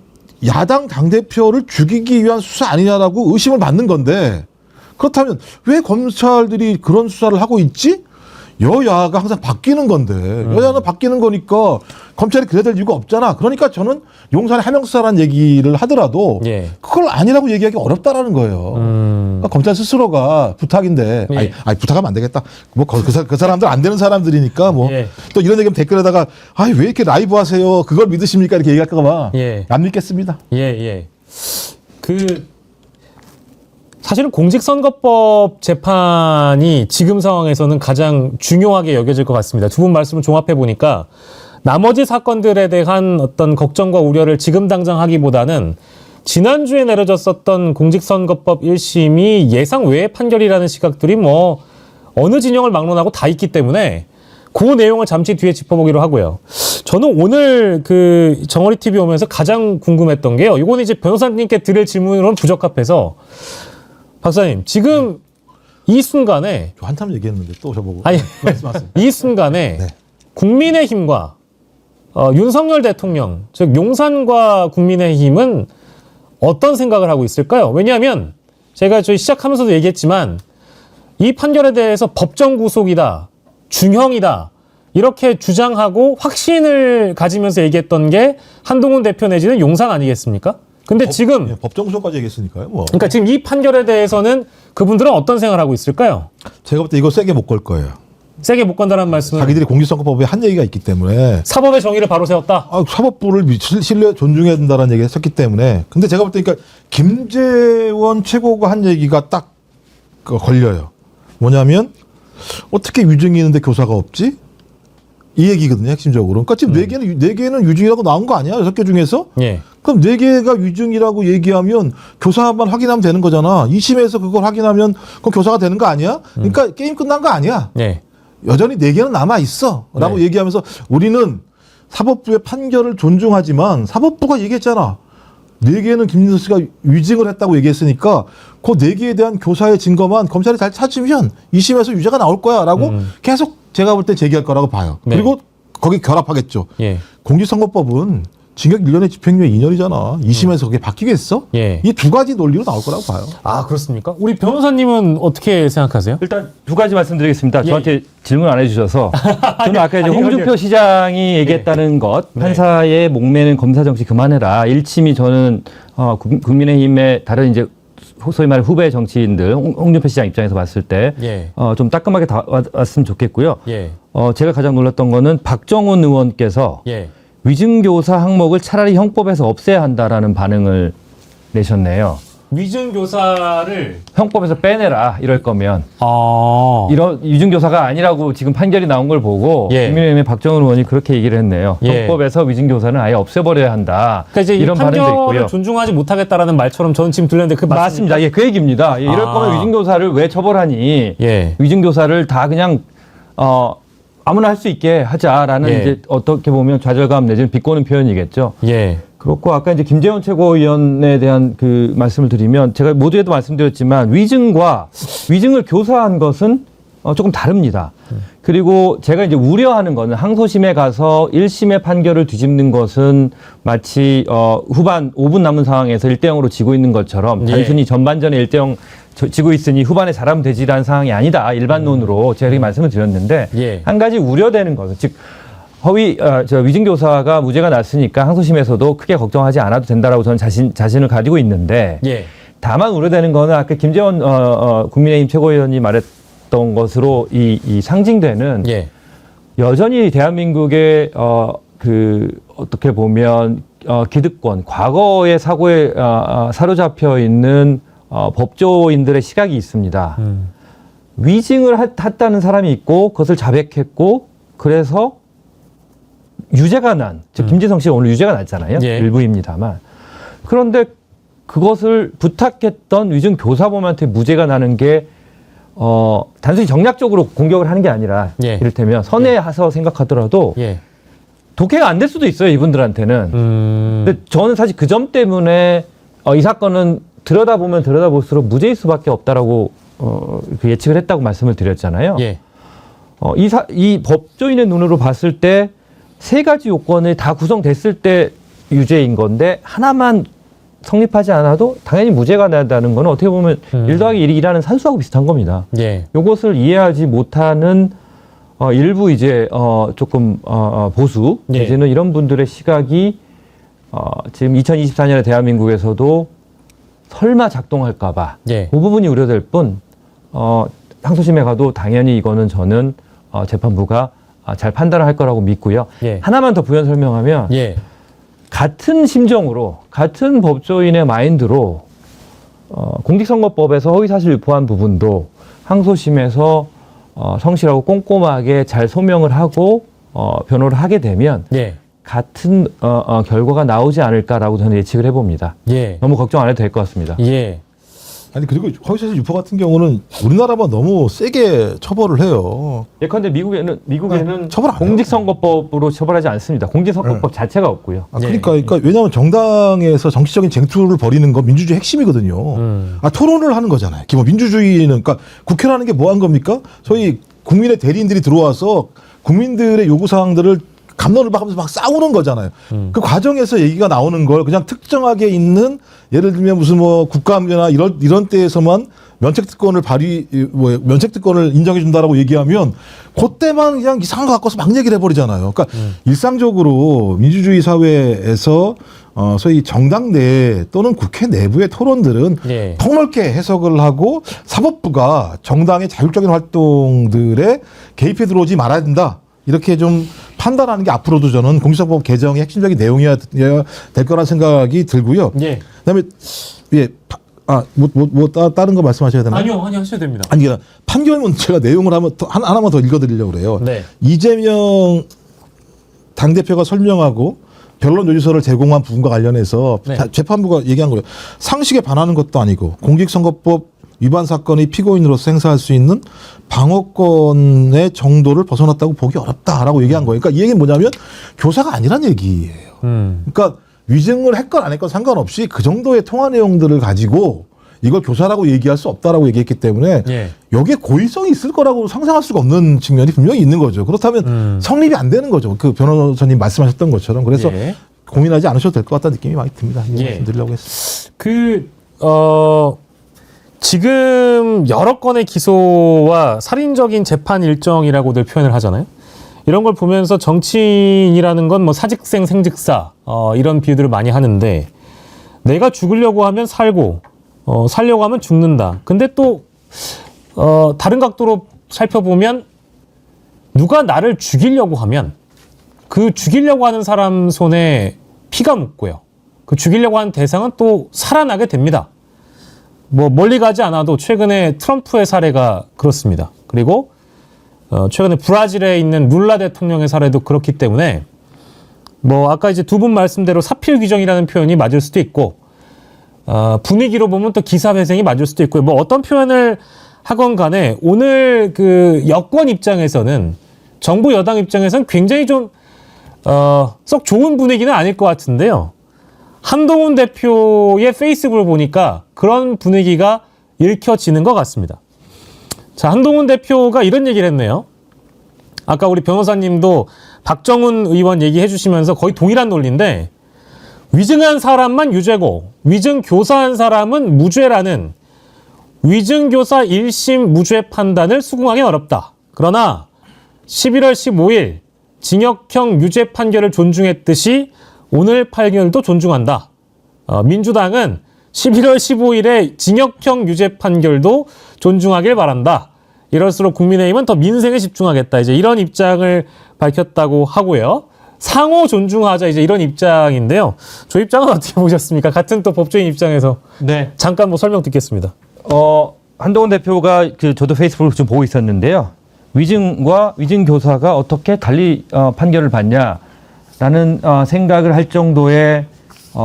Speaker 2: 야당 당대표를 죽이기 위한 수사 아니냐라고 의심을 받는 건데 그렇다면 왜 검찰들이 그런 수사를 하고 있지? 여야가 항상 바뀌는 건데 여야는 바뀌는 거니까 검찰이 그래야 될 이유가 없잖아. 그러니까 저는 용산의 해명수사라는 얘기를 하더라도
Speaker 1: 예.
Speaker 2: 그걸 아니라고 얘기하기 어렵다라는 거예요. 그러니까 검찰 스스로가 부탁인데
Speaker 1: 예.
Speaker 2: 아니 부탁하면 안 되겠다. 뭐 그 사람들 안 되는 사람들이니까 뭐 또
Speaker 1: 예.
Speaker 2: 이런 얘기하면 댓글에다가 왜 이렇게 라이브 하세요? 그걸 믿으십니까? 이렇게 얘기할까 봐.
Speaker 1: 예.
Speaker 2: 안 믿겠습니다.
Speaker 1: 예. 사실은 공직선거법 재판이 지금 상황에서는 가장 중요하게 여겨질 것 같습니다. 두 분 말씀을 종합해 보니까 나머지 사건들에 대한 어떤 걱정과 우려를 지금 당장 하기보다는 지난주에 내려졌었던 공직선거법 1심이 예상 외의 판결이라는 시각들이 뭐 어느 진영을 막론하고 다 있기 때문에 그 내용을 잠시 뒤에 짚어보기로 하고요. 저는 오늘 그 정어리 TV 오면서 가장 궁금했던 게요. 이거는 이제 변호사님께 드릴 질문으로는 부적합해서 박사님, 지금 이 순간에
Speaker 2: 저 한참 얘기했는데 또 저보고
Speaker 1: 아니
Speaker 2: 말씀하세요.
Speaker 1: 이 순간에
Speaker 2: 네.
Speaker 1: 국민의힘과 윤석열 대통령, 즉 용산과 국민의힘은 어떤 생각을 하고 있을까요? 왜냐하면 제가 저희 시작하면서도 얘기했지만 이 판결에 대해서 법정 구속이다, 중형이다 이렇게 주장하고 확신을 가지면서 얘기했던 게 한동훈 대표 내지는 용산 아니겠습니까? 근데 지금
Speaker 2: 법정 구속까지 얘기했으니까요. 뭐.
Speaker 1: 그러니까 지금 이 판결에 대해서는 그분들은 어떤 생각을 하고 있을까요?
Speaker 2: 제가 볼 때 이거 세게 못 걸 거예요.
Speaker 1: 세게 못 건다는 말씀은
Speaker 2: 자기들이 공직선거법에 한 얘기가 있기 때문에
Speaker 1: 사법의 정의를 바로 세웠다.
Speaker 2: 사법부를 신뢰 존중해야 된다는 얘기를 했었기 때문에 근데 제가 볼 때 그러니까 김재원 최고가 한 얘기가 딱 걸려요. 뭐냐면 어떻게 유증이 있는데 교사가 없지? 이 얘기거든요, 핵심적으로. 그러니까 지금 네 개는 유증이라고 나온 거 아니야? 6개 중에서?
Speaker 1: 예.
Speaker 2: 그럼 4개가 위증이라고 얘기하면 교사만 확인하면 되는 거잖아. 2심에서 그걸 확인하면 그건 교사가 되는 거 아니야? 그러니까 게임 끝난 거 아니야.
Speaker 1: 네.
Speaker 2: 여전히 4개는 남아 있어. 라고
Speaker 1: 네.
Speaker 2: 얘기하면서 우리는 사법부의 판결을 존중하지만 사법부가 얘기했잖아. 4개는 김민수 씨가 위증을 했다고 얘기했으니까 그 4개에 대한 교사의 증거만 검찰이 잘 찾으면 2심에서 유죄가 나올 거야 라고 계속 제가 볼 때 제기할 거라고 봐요.
Speaker 1: 네.
Speaker 2: 그리고 거기 결합하겠죠.
Speaker 1: 예.
Speaker 2: 공직선거법은 징역 1년에 집행유예 2년이잖아. 2심에서 그게 바뀌겠어?
Speaker 1: 예.
Speaker 2: 이 두 가지 논리로 나올 거라고 봐요.
Speaker 1: 아, 그렇습니까? 우리 변호사님은 어떻게 생각하세요?
Speaker 6: 일단 두 가지 말씀드리겠습니다.
Speaker 1: 예.
Speaker 6: 저한테 질문 안 해주셔서 저는 아까 이제
Speaker 1: 아니,
Speaker 6: 홍준표 시장이 얘기했다는 것, 판사의 목매는 검사 정치 그만해라. 1심이 저는 국민의힘의 다른 이제 소위 말해 후배 정치인들 홍준표 시장 입장에서 봤을 때
Speaker 1: 예.
Speaker 6: 좀 따끔하게 왔으면 좋겠고요.
Speaker 1: 예.
Speaker 6: 제가 가장 놀랐던 거는 박정훈 의원께서
Speaker 1: 예.
Speaker 6: 위증교사 항목을 차라리 형법에서 없애야 한다라는 반응을 내셨네요.
Speaker 1: 위증교사를
Speaker 6: 형법에서 빼내라 이럴 거면
Speaker 1: 아.
Speaker 6: 이런 위증교사가 아니라고 지금 판결이 나온 걸 보고
Speaker 1: 예.
Speaker 6: 국민의힘의 박정훈 의원이 그렇게 얘기를 했네요.
Speaker 1: 예.
Speaker 6: 형법에서 위증교사는 아예 없애버려야 한다.
Speaker 1: 그러니까 이제
Speaker 6: 이런
Speaker 1: 이
Speaker 6: 반응도
Speaker 1: 판결을
Speaker 6: 있고요.
Speaker 1: 존중하지 못하겠다라는 말처럼 저는 지금 들렸는데 그
Speaker 6: 맞습니다. 예, 그 얘기입니다. 예, 이럴
Speaker 1: 아.
Speaker 6: 거면 위증교사를 왜 처벌하니?
Speaker 1: 예.
Speaker 6: 위증교사를 다 그냥 아무나 할 수 있게 하자라는
Speaker 1: 예.
Speaker 6: 이제 어떻게 보면 좌절감 내지는 비꼬는 표현이겠죠.
Speaker 1: 예.
Speaker 6: 그렇고 아까 이제 김재원 최고위원에 대한 그 말씀을 드리면 제가 모두에도 말씀드렸지만 위증을 교사한 것은 조금 다릅니다. 그리고 제가 이제 우려하는 거는 항소심에 가서 1심의 판결을 뒤집는 것은 마치 후반 5분 남은 상황에서 1대0으로 지고 있는 것처럼
Speaker 1: 예.
Speaker 6: 단순히 전반전에 1대0 지고 있으니 후반에 잘하면 되지라는 상황이 아니다. 일반론으로 제가 이렇게 말씀을 드렸는데
Speaker 1: 예.
Speaker 6: 한 가지 우려되는 것은 즉 위증교사가 무죄가 났으니까 항소심에서도 크게 걱정하지 않아도 된다라고 저는 자신을 가지고 있는데
Speaker 1: 예.
Speaker 6: 다만 우려되는 거는 아까 김재원 국민의힘 최고위원이 말했던 것으로 이 상징되는
Speaker 1: 예.
Speaker 6: 여전히 대한민국의 어떻게 보면 기득권 과거의 사고에 사로잡혀 있는 법조인들의 시각이 있습니다. 위증을 했다는 사람이 있고 그것을 자백했고 그래서 유죄가 난, 즉 김지성 씨가 오늘 유죄가 났잖아요.
Speaker 1: 예.
Speaker 6: 일부입니다만. 그런데 그것을 부탁했던 위증 교사범한테 무죄가 나는 게 단순히 정략적으로 공격을 하는 게 아니라
Speaker 1: 예.
Speaker 6: 이를테면 선회해서 생각하더라도
Speaker 1: 예.
Speaker 6: 독해가 안 될 수도 있어요. 이분들한테는. 근데 저는 사실 그 점 때문에 이 사건은 들여다보면 들여다볼수록 무죄일 수밖에 없다라고 그 예측을 했다고 말씀을 드렸잖아요.
Speaker 1: 예.
Speaker 6: 이 법조인의 눈으로 봤을 때 세 가지 요건이 다 구성됐을 때 유죄인 건데 하나만 성립하지 않아도 당연히 무죄가 난다는 건 어떻게 보면 1 더하기 1이라는 산수하고 비슷한 겁니다.
Speaker 1: 예.
Speaker 6: 이것을 이해하지 못하는 일부 이제 조금 보수
Speaker 1: 예.
Speaker 6: 내지는 이런 분들의 시각이 지금 2024년에 대한민국에서도 설마 작동할까봐
Speaker 1: 예.
Speaker 6: 그 부분이 우려될 뿐 항소심에 가도 당연히 이거는 저는 재판부가 잘 판단을 할 거라고 믿고요.
Speaker 1: 예.
Speaker 6: 하나만 더 부연 설명하면
Speaker 1: 예.
Speaker 6: 같은 심정으로 같은 법조인의 마인드로 공직선거법에서 허위사실 유포한 부분도 항소심에서 성실하고 꼼꼼하게 잘 소명을 하고 변호를 하게 되면
Speaker 1: 예.
Speaker 6: 같은 결과가 나오지 않을까라고 저는 예측을 해봅니다.
Speaker 1: 예.
Speaker 6: 너무 걱정 안 해도 될 것 같습니다.
Speaker 1: 예.
Speaker 2: 아니 그리고 허위사실 유포 같은 경우는 우리나라만 너무 세게 처벌을 해요.
Speaker 6: 예컨대 미국에는
Speaker 2: 처벌 안 해요.
Speaker 6: 공직선거법으로 처벌하지 않습니다. 공직선거법 자체가 없고요.
Speaker 2: 그러니까 왜냐하면 정당에서 정치적인 쟁투를 벌이는 건 민주주의 핵심이거든요. 토론을 하는 거잖아요. 기본 민주주의는 그러니까 국회라는 게 뭐 한 겁니까? 소위 국민의 대리인들이 들어와서 국민들의 요구 사항들을 갑론을 박으면서 막 싸우는 거잖아요. 그 과정에서 얘기가 나오는 걸 그냥 특정하게 있는 예를 들면 무슨 뭐 국감이나 이런 때에서만 면책특권을 면책특권을 인정해 준다라고 얘기하면 그때만 그냥 이상한 거 갖고서 막 얘기를 해버리잖아요. 그러니까 일상적으로 민주주의 사회에서 소위 정당 내 또는 국회 내부의 토론들은
Speaker 1: 예.
Speaker 2: 폭넓게 해석을 하고 사법부가 정당의 자율적인 활동들에 개입해 들어오지 말아야 된다. 이렇게 좀 판단하는 게 앞으로도 저는 공직선거법 개정의 핵심적인 내용이어야 될 거라는 생각이 들고요.
Speaker 1: 예.
Speaker 2: 그다음에 다른 거 말씀하셔야 되나요?
Speaker 1: 아니요, 하셔도 됩니다.
Speaker 2: 아니 판결문 제가 내용을 하나만 더 읽어드리려고 그래요.
Speaker 1: 네.
Speaker 2: 이재명 당대표가 설명하고 변론 요지서를 제공한 부분과 관련해서
Speaker 1: 네.
Speaker 2: 재판부가 얘기한 거예요. 상식에 반하는 것도 아니고 공직선거법 위반 사건의 피고인으로서 행사할 수 있는 방어권의 정도를 벗어났다고 보기 어렵다라고 얘기한 거예요. 그러니까 이 얘기는 뭐냐면 교사가 아니란 얘기예요. 그러니까 위증을 했건 안 했건 상관없이 그 정도의 통화 내용들을 가지고 이걸 교사라고 얘기할 수 없다라고 얘기했기 때문에
Speaker 1: 예.
Speaker 2: 여기에 고의성이 있을 거라고 상상할 수가 없는 측면이 분명히 있는 거죠. 그렇다면 성립이 안 되는 거죠. 그 변호사님 말씀하셨던 것처럼. 그래서
Speaker 1: 예.
Speaker 2: 고민하지 않으셔도 될 것 같다는 느낌이 많이 듭니다. 이
Speaker 1: 예.
Speaker 2: 말씀드리려고 했습니다.
Speaker 1: 지금 여러 건의 기소와 살인적인 재판 일정이라고들 표현을 하잖아요. 이런 걸 보면서 정치인이라는 건 뭐 사직생 생직사 이런 비유들을 많이 하는데 내가 죽으려고 하면 살고 살려고 하면 죽는다. 근데 또 다른 각도로 살펴보면 누가 나를 죽이려고 하면 그 죽이려고 하는 사람 손에 피가 묻고요. 그 죽이려고 하는 대상은 또 살아나게 됩니다. 뭐 멀리 가지 않아도 최근에 트럼프의 사례가 그렇습니다. 그리고 최근에 브라질에 있는 룰라 대통령의 사례도 그렇기 때문에 뭐 아까 이제 두 분 말씀대로 사필 규정이라는 표현이 맞을 수도 있고 분위기로 보면 또 기사회생이 맞을 수도 있고요. 뭐 어떤 표현을 하건 간에 오늘 그 여권 입장에서는 정부 여당 입장에서는 굉장히 좀 썩 좋은 분위기는 아닐 것 같은데요. 한동훈 대표의 페이스북을 보니까 그런 분위기가 읽혀지는 것 같습니다. 자, 한동훈 대표가 이런 얘기를 했네요. 아까 우리 변호사님도 박정훈 의원 얘기해 주시면서 거의 동일한 논리인데 위증한 사람만 유죄고 위증 교사한 사람은 무죄라는 위증교사 1심 무죄 판단을 수긍하기 어렵다. 그러나 11월 15일 징역형 유죄 판결을 존중했듯이 오늘 판결도 존중한다. 민주당은 11월 15일에 징역형 유죄 판결도 존중하길 바란다. 이럴수록 국민의힘은 더 민생에 집중하겠다. 이제 이런 입장을 밝혔다고 하고요. 상호 존중하자 이제 이런 입장인데요. 저 입장은 어떻게 보셨습니까? 같은 또 법조인 입장에서
Speaker 6: 네.
Speaker 1: 잠깐 뭐 설명 듣겠습니다.
Speaker 6: 한동훈 대표가 저도 페이스북을 좀 보고 있었는데요. 위증과 위증 교사가 어떻게 달리 판결을 받냐라는 생각을 할 정도의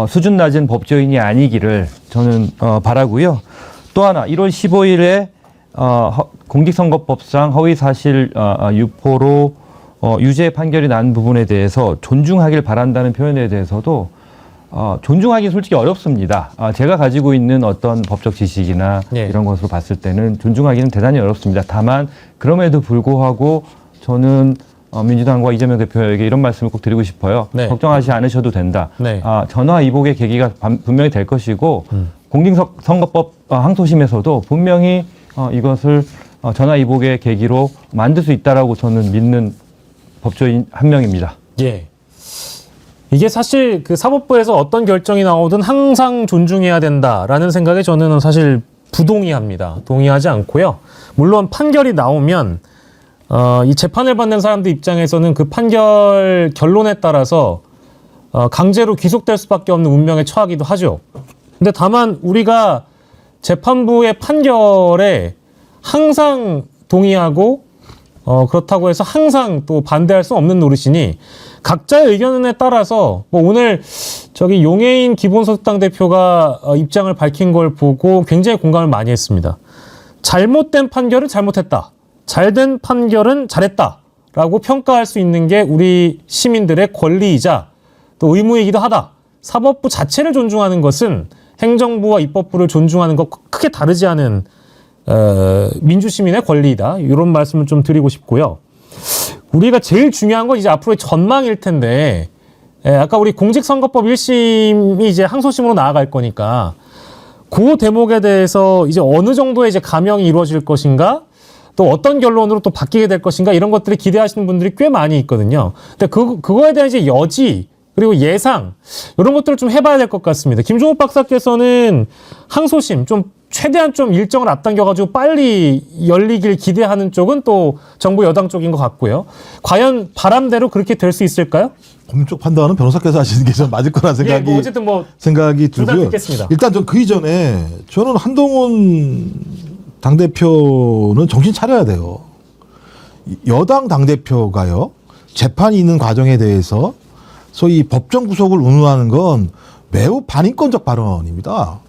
Speaker 6: 수준 낮은 법조인이 아니기를 저는 바라고요. 또 하나 1월 15일에 공직선거법상 허위사실 유포로 유죄 판결이 난 부분에 대해서 존중하길 바란다는 표현에 대해서도 존중하기 솔직히 어렵습니다. 제가 가지고 있는 어떤 법적 지식이나
Speaker 1: 예.
Speaker 6: 이런 것으로 봤을 때는 존중하기는 대단히 어렵습니다. 다만 그럼에도 불구하고 저는 민주당과 이재명 대표에게 이런 말씀을 꼭 드리고 싶어요.
Speaker 1: 네.
Speaker 6: 걱정하지 않으셔도 된다.
Speaker 1: 네.
Speaker 6: 전화위복의 계기가 분명히 될 것이고 공직선거법 항소심에서도 분명히 이것을 전화위복의 계기로 만들 수 있다라고 저는 믿는 법조인 한 명입니다.
Speaker 1: 예. 이게 사실 그 사법부에서 어떤 결정이 나오든 항상 존중해야 된다라는 생각에 저는 사실 부동의합니다. 동의하지 않고요. 물론 판결이 나오면 이 재판을 받는 사람들 입장에서는 그 판결 결론에 따라서 강제로 귀속될 수밖에 없는 운명에 처하기도 하죠. 근데 다만 우리가 재판부의 판결에 항상 동의하고 그렇다고 해서 항상 또 반대할 수 없는 노릇이니 각자의 의견에 따라서 뭐 오늘 저기 용해인 기본소득당 대표가 입장을 밝힌 걸 보고 굉장히 공감을 많이 했습니다. 잘못된 판결은 잘못했다. 잘된 판결은 잘했다라고 평가할 수 있는 게 우리 시민들의 권리이자 또 의무이기도 하다. 사법부 자체를 존중하는 것은 행정부와 입법부를 존중하는 것 크게 다르지 않은 민주시민의 권리이다. 이런 말씀을 좀 드리고 싶고요. 우리가 제일 중요한 건 이제 앞으로의 전망일 텐데, 아까 우리 공직선거법 1심이 이제 항소심으로 나아갈 거니까, 그 대목에 대해서 이제 어느 정도의 이제 감형이 이루어질 것인가, 또 어떤 결론으로 또 바뀌게 될 것인가, 이런 것들을 기대하시는 분들이 꽤 많이 있거든요. 근데 그거에 대한 이제 여지, 그리고 예상, 이런 것들을 좀 해봐야 될 것 같습니다. 김종욱 박사께서는 항소심 좀 최대한 좀 일정을 앞당겨가지고 빨리 열리길 기대하는 쪽은 또 정부 여당 쪽인 것 같고요. 과연 바람대로 그렇게 될 수 있을까요?
Speaker 2: 법률적 판단은 변호사께서 하시는 게 좀 맞을 거라는 생각이,
Speaker 1: 뭐 어쨌든 뭐
Speaker 2: 생각이
Speaker 1: 둘다
Speaker 2: 들고요.
Speaker 1: 듣겠습니다.
Speaker 2: 일단 전 그 이전에 저는 한동훈 당대표는 정신 차려야 돼요. 여당 당대표가요, 재판이 있는 과정에 대해서 소위 법정 구속을 운운하는 건 매우 반인권적 발언입니다.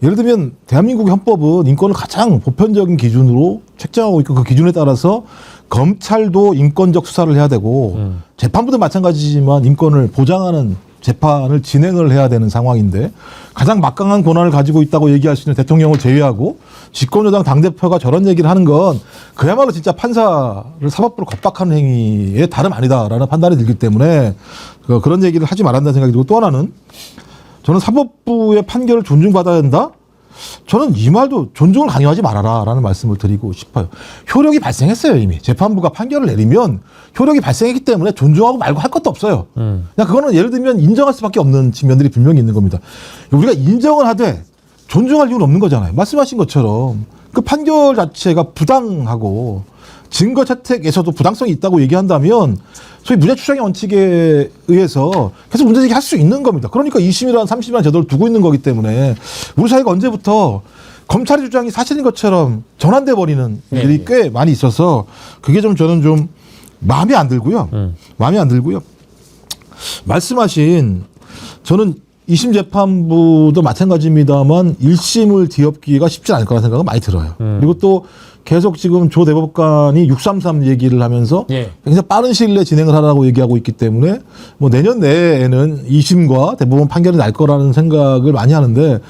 Speaker 2: 예를 들면 대한민국 헌법은 인권을 가장 보편적인 기준으로 책정하고 있고 그 기준에 따라서 검찰도 인권적 수사를 해야 되고 재판부도 마찬가지지만 인권을 보장하는 재판을 진행을 해야 되는 상황인데 가장 막강한 권한을 가지고 있다고 얘기할 수 있는 대통령을 제외하고 집권여당 당대표가 저런 얘기를 하는 건 그야말로 진짜 판사를 사법부로 겁박하는 행위에 다름 아니다라는 판단이 들기 때문에 그런 얘기를 하지 말았다는 생각이 들고 또 하나는 저는 사법부의 판결을 존중받아야 된다? 저는 이 말도 존중을 강요하지 말아라라는 말씀을 드리고 싶어요. 효력이 발생했어요 이미. 재판부가 판결을 내리면 효력이 발생했기 때문에 존중하고 말고 할 것도 없어요. 그냥 그거는 예를 들면 인정할 수밖에 없는 측면들이 분명히 있는 겁니다. 우리가 인정을 하되 존중할 이유는 없는 거잖아요. 말씀하신 것처럼 그 판결 자체가 부당하고 증거 채택에서도 부당성이 있다고 얘기한다면 소위 무죄 추정의 원칙에 의해서 계속 문제 제기할 수 있는 겁니다. 그러니까 2심이라는 3심이라는 제도를 두고 있는 거기 때문에 우리 사회가 언제부터 검찰의 주장이 사실인 것처럼 전환돼 버리는 일이 꽤 많이 있어서 그게 좀 저는 좀 마음에 안 들고요. 마음에 안 들고요. 말씀하신 저는 2심 재판부도 마찬가지입니다만 1심을 뒤엎기가 쉽지 않을 거라는 생각은 많이 들어요. 그리고 또 계속 지금 조 대법관이 633 얘기를 하면서 굉장히 빠른 시일 내에 진행을 하라고 얘기하고 있기 때문에 뭐 내년 내에는 2심과 대법원 판결이 날 거라는 생각을 많이 하는데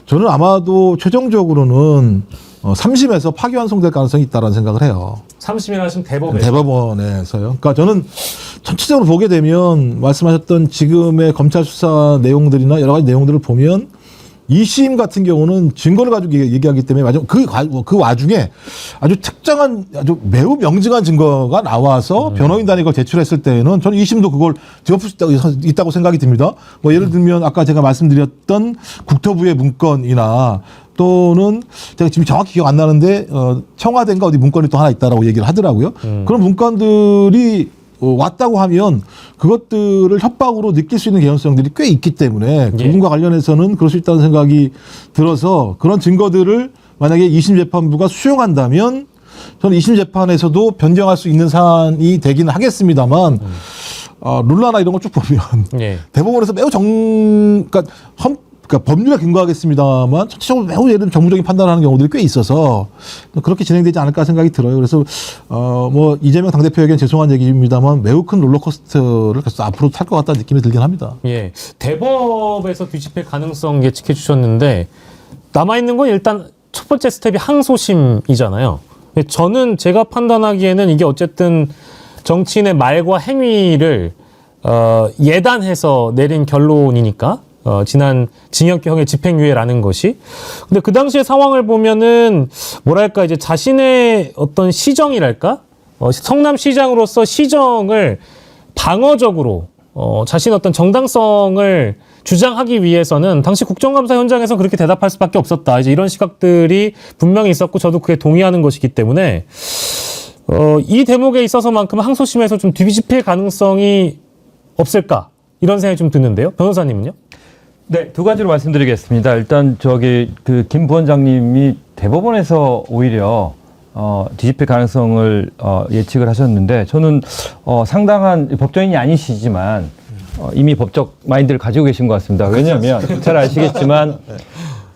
Speaker 2: 저는 아마도 최종적으로는 3심에서 파기환송될 가능성이 있다는 생각을 해요.
Speaker 1: 3심이나 하시면 대법에서.
Speaker 2: 대법원에서요. 그러니까 저는 전체적으로 보게 되면 말씀하셨던 지금의 검찰 수사 내용들이나 여러 가지 내용들을 보면 2심 같은 경우는 증거를 가지고 얘기하기 때문에 그 와중에 아주 특정한 아주 매우 명증한 증거가 나와서 변호인단이 그걸 제출했을 때에는 저는 2심도 그걸 뒤엎을 수 있다고 생각이 듭니다. 뭐 예를 들면 아까 제가 말씀드렸던 국토부의 문건이나 또는 제가 지금 정확히 기억 안 나는데 청와대인가 어디 문건이 또 하나 있다라고 얘기를 하더라고요. 그런 문건들이 왔다고 하면 그것들을 협박으로 느낄 수 있는 개연성들이 꽤 있기 때문에 부분과 관련해서는 그럴 수 있다는 생각이 들어서 그런 증거들을 만약에 2심 재판부가 수용한다면 저는 2심 재판에서도 변경할 수 있는 사안이 되기는 하겠습니다만 룰라나 이런 거 쭉 보면 대법원에서 매우 그러니까 법률에 근거하겠습니다만 전체적으로 매우 예를 들면 정무적인 판단하는 경우들이 꽤 있어서 그렇게 진행되지 않을까 생각이 들어요. 그래서 뭐 이재명 당대표에게는 죄송한 얘기입니다만 매우 큰 롤러코스터를 계속 앞으로 탈 것 같다는 느낌이 들긴 합니다.
Speaker 1: 예, 대법에서 뒤집힐 가능성 예측해 주셨는데 남아있는 건 일단 첫 번째 스텝이 항소심이잖아요. 저는 제가 판단하기에는 이게 어쨌든 정치인의 말과 행위를 예단해서 내린 결론이니까 지난 징역형의 집행유예라는 것이. 근데 그 당시의 상황을 보면은 뭐랄까 이제 자신의 어떤 시정이랄까? 성남시장으로서 시정을 방어적으로 자신의 어떤 정당성을 주장하기 위해서는 당시 국정감사 현장에서 그렇게 대답할 수밖에 없었다. 이제 이런 시각들이 분명히 있었고 저도 그에 동의하는 것이기 때문에 이 대목에 있어서만큼 항소심에서 좀 뒤집힐 가능성이 없을까? 이런 생각이 좀 드는데요. 변호사님은요?
Speaker 6: 네, 두 가지로 말씀드리겠습니다. 일단 김 부원장님이 대법원에서 오히려 뒤집힐 가능성을 예측을 하셨는데 저는 상당한 법조인이 아니시지만 이미 법적 마인드를 가지고 계신 것 같습니다. 왜냐하면 잘 아시겠지만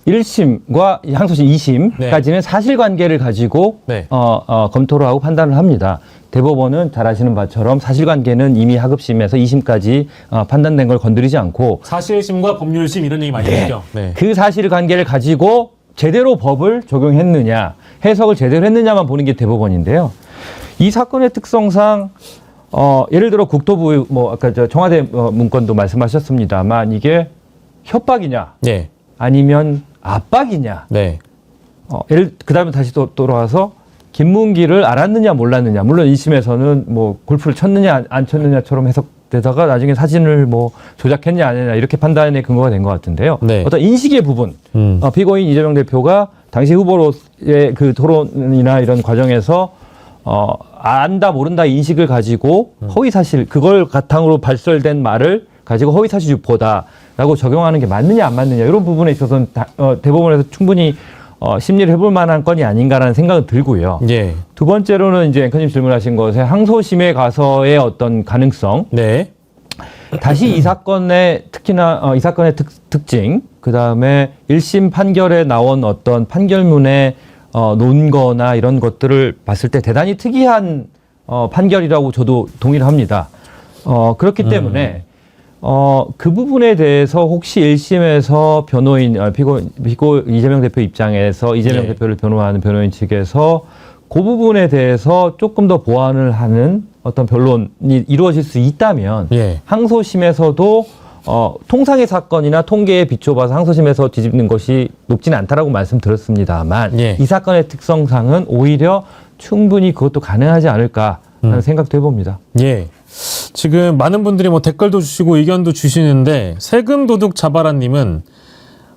Speaker 6: 1심과 항소심 2심까지는 사실관계를 가지고 검토를 하고 판단을 합니다. 대법원은 잘 아시는 바처럼 사실관계는 이미 하급심에서 2심까지 판단된 걸 건드리지 않고
Speaker 1: 사실심과 법률심 이런 얘기 많이 하죠.
Speaker 6: 그 사실관계를 가지고 제대로 법을 적용했느냐, 해석을 제대로 했느냐만 보는 게 대법원인데요. 이 사건의 특성상 예를 들어 국토부 아까 청와대 문건도 말씀하셨습니다만 이게 협박이냐, 아니면 압박이냐. 그다음에 다시 또 돌아와서 김문기를 알았느냐 몰랐느냐. 물론 1심에서는 뭐 골프를 쳤느냐 안 쳤느냐처럼 해석되다가 나중에 사진을 뭐 조작했냐 안 했냐 이렇게 판단의 근거가 된 것 같은데요. 어떤 인식의 부분. 피고인 이재명 대표가 당시 후보로의 그 토론이나 이런 과정에서 안다 모른다 인식을 가지고 허위사실 그걸 바탕으로 발설된 말을 가지고 허위사실 유포다라고 적용하는 게 맞느냐 안 맞느냐 이런 부분에 있어서는 대법원에서 충분히 심리를 해볼 만한 건이 아닌가라는 생각은 들고요. 두 번째로는 이제 앵커님 질문하신 것에 항소심에 가서의 어떤 가능성. 다시 이 사건의 특히나 이 사건의 특징, 그 다음에 1심 판결에 나온 어떤 판결문의 논거나 이런 것들을 봤을 때 대단히 특이한 판결이라고 저도 동의를 합니다. 그렇기 때문에 그 부분에 대해서 혹시 1심에서 변호인, 피고 이재명 대표 입장에서 이재명 대표를 변호하는 변호인 측에서 그 부분에 대해서 조금 더 보완을 하는 어떤 변론이 이루어질 수 있다면 항소심에서도 통상의 사건이나 통계에 비춰봐서 항소심에서 뒤집는 것이 높지는 않다라고 말씀드렸습니다만 이 사건의 특성상은 오히려 충분히 그것도 가능하지 않을까 하는 생각도 해봅니다.
Speaker 1: 지금 많은 분들이 뭐 댓글도 주시고 의견도 주시는데 세금 도둑 자바라님은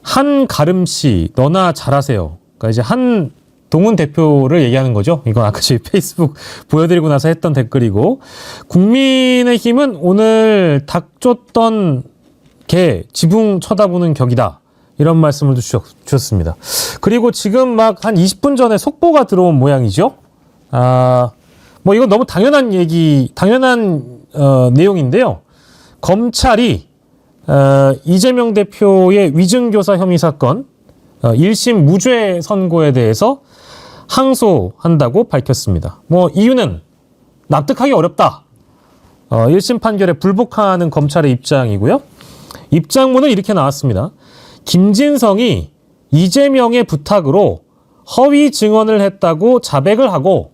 Speaker 1: 한가름씨 너나 잘하세요. 그러니까 이제 한동훈 대표를 얘기하는 거죠. 이건 아까 저희 페이스북 보여드리고 나서 했던 댓글이고, 국민의힘은 오늘 닭 쫓던 개 지붕 쳐다보는 격이다. 이런 말씀을 주셨습니다. 그리고 지금 막 한 20분 전에 속보가 들어온 모양이죠. 뭐 이건 너무 당연한 내용인데요. 검찰이 이재명 대표의 위증교사 혐의 사건 1심 무죄 선고에 대해서 항소한다고 밝혔습니다. 뭐 이유는 납득하기 어렵다. 1심 판결에 불복하는 검찰의 입장이고요. 입장문은 이렇게 나왔습니다. 김진성이 이재명의 부탁으로 허위 증언을 했다고 자백을 하고